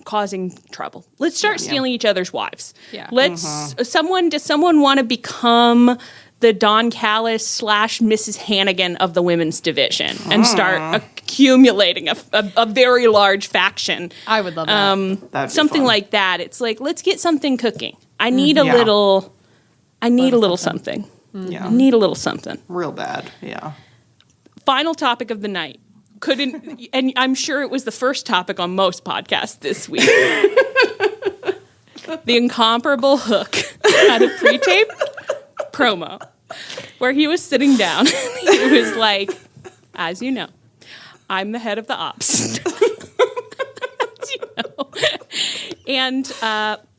causing trouble. Let's start stealing each other's wives. Yeah. Does someone want to become the Don Callis / Mrs. Hannigan of the women's division and start accumulating a very large faction? I would love that. That'd be something fun. like that. It's like, let's get something cooking. I need a little something. Yeah. I need a little something. Real bad, yeah. Final topic of the night. And I'm sure it was the first topic on most podcasts this week. The incomparable Hook had a pre-taped promo where he was sitting down. He was like, as you know, I'm the head of the Opps. And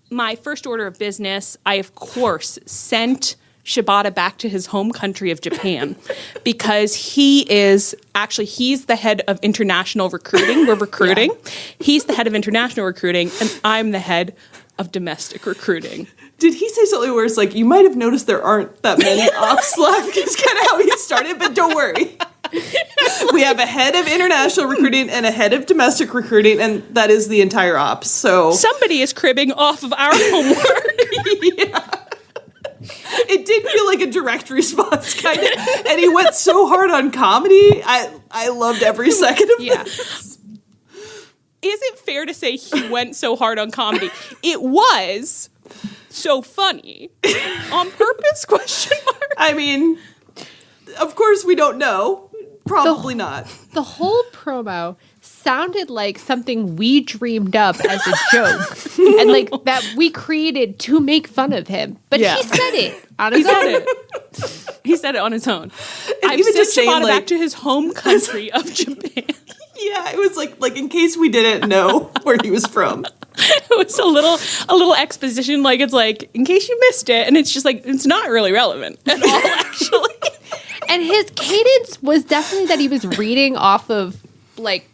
my first order of business, I, of course, sent Shibata back to his home country of Japan because he's the head of international recruiting. We're recruiting. Yeah. He's the head of international recruiting, and I'm the head of domestic recruiting. Did he say something where it's like, you might have noticed there aren't that many Opps left? It's kind of how he started, but don't worry. We have a head of international recruiting and a head of domestic recruiting, and that is the entire Opps. So somebody is cribbing off of our homework. Yeah. It did feel like a direct response, kind of. And he went so hard on comedy. I loved every second of this. Is it fair to say he went so hard on comedy? It was so funny. On purpose, question mark? I mean, of course, we don't know. Probably not. The whole promo sounded like something we dreamed up as a joke and like that we created to make fun of him. But he said it on his own. He said it on his own. And I've even sent just saying, Shibata like, back to his home country of Japan. Yeah, it was like in case we didn't know where he was from. It was a little exposition, like it's like in case you missed it, and it's just like it's not really relevant at all, actually. And his cadence was definitely that he was reading off of like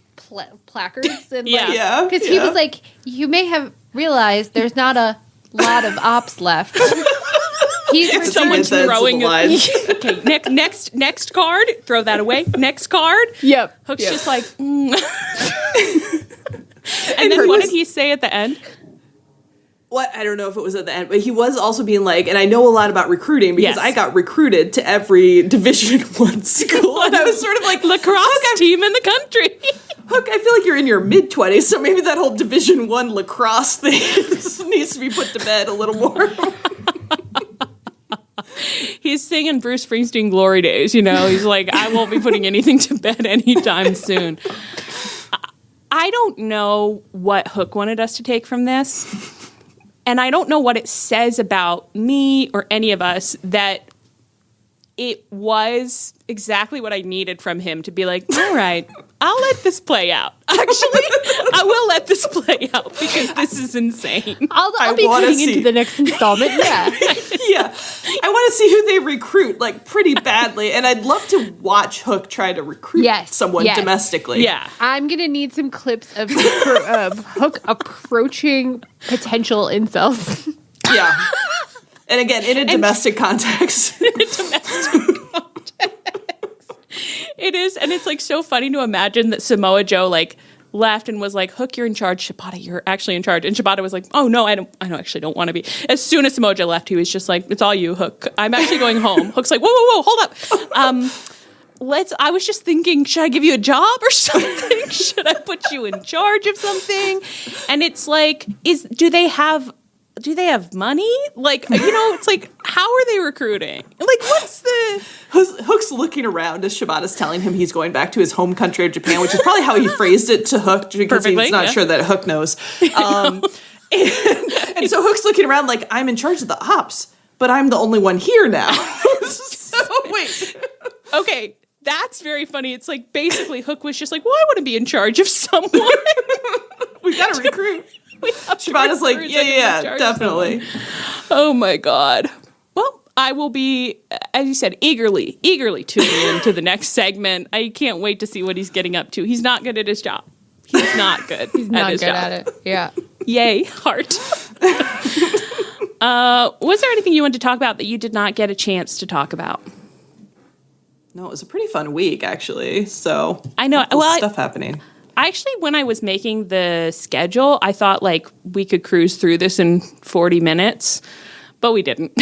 placards and because he was like, you may have realized there's not a lot of Opps left. He's someone's throwing okay, next card, throw that away. Next card. Yep. Hook's just like And then what did he say at the end? What? I don't know if it was at the end, but he was also being like, and I know a lot about recruiting because I got recruited to every Division I school. And I was sort of like, lacrosse team in the country. Hook, I feel like you're in your mid-20s, so maybe that whole Division I lacrosse thing needs to be put to bed a little more. He's singing Bruce Springsteen Glory Days, you know? He's like, I won't be putting anything to bed anytime soon. I don't know what Hook wanted us to take from this. And I don't know what it says about me or any of us that it was exactly what I needed from him to be like, all right, I'll let this play out. Actually, I will let this play out because this is insane. I'll be tuning into the next installment. Yeah. Yeah. I want to see who they recruit, like, pretty badly. And I'd love to watch Hook try to recruit someone domestically. Yeah. I'm going to need some clips of Hook approaching potential incels. Yeah. And again, in a domestic context. In a domestic context. It is, and it's like so funny to imagine that Samoa Joe like left and was like, Hook, you're in charge. Shibata, you're actually in charge. And Shibata was like, oh no, I don't want to be. As soon as Samoa Joe left, he was just like, it's all you, Hook. I'm actually going home. Hook's like, whoa, hold up. I was just thinking, should I give you a job or something? Should I put you in charge of something? And it's like, do they have money? Like, you know, it's like, how are they recruiting? Like, what's the... Hook's looking around as Shibata's telling him he's going back to his home country of Japan, which is probably how he phrased it to Hook because he's not sure that Hook knows. And so Hook's looking around like, I'm in charge of the Opps, but I'm the only one here now. So, wait. Okay, that's very funny. It's like, basically, Hook was just like, well, I want to be in charge of someone. We've got to recruit. Shibata's like, yeah, definitely. Oh my God. Well, I will be, as you said, eagerly tuning into the next segment. I can't wait to see what he's getting up to. He's not good at his job. He's not good. He's not good at it. Yeah. Yay, heart. Was there anything you wanted to talk about that you did not get a chance to talk about? No, it was a pretty fun week, actually. So I know. Stuff happening. Actually, when I was making the schedule, I thought like we could cruise through this in 40 minutes, but we didn't.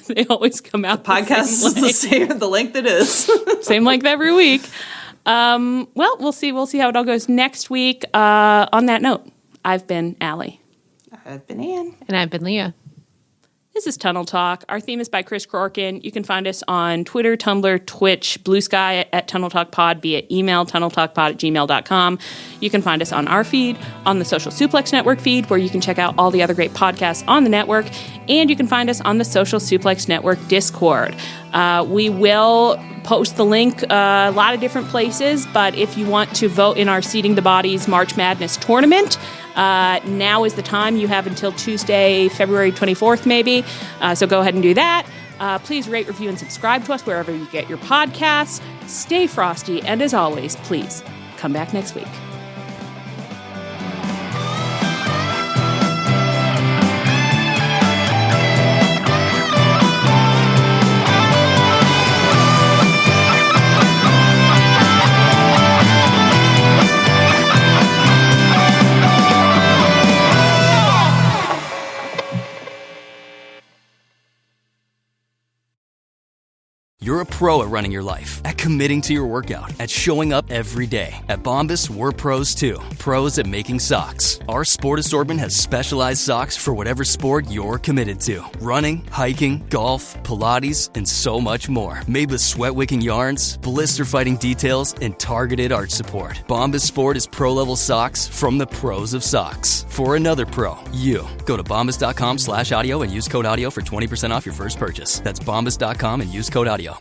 They always come out. The podcast is the same, the length it is. Same length every week. Well, we'll see. We'll see how it all goes next week. On that note, I've been Allie. I've been Ann. And I've been Leah. This is Tunnel Talk. Our theme is by Chris Corkin. You can find us on Twitter, Tumblr, Twitch, Blue Sky at Tunnel Talk Pod via email, tunneltalkpod@gmail.com. You can find us on our feed, on the Social Suplex Network feed, where you can check out all the other great podcasts on the network. And you can find us on the Social Suplex Network Discord. We will post the link a lot of different places, but if you want to vote in our Seeding the Bodies March Madness tournament, now is the time. You have until Tuesday, February 24th, maybe. So go ahead and do that. Please rate, review, and subscribe to us wherever you get your podcasts. Stay frosty, and as always, please come back next week. You're a pro at running your life, at committing to your workout, at showing up every day. At Bombas, we're pros too. Pros at making socks. Our sport assortment has specialized socks for whatever sport you're committed to. Running, hiking, golf, Pilates, and so much more. Made with sweat-wicking yarns, blister-fighting details, and targeted arch support. Bombas Sport is pro-level socks from the pros of socks. For another pro, you. Go to bombas.com/audio and use code audio for 20% off your first purchase. That's bombas.com and use code audio.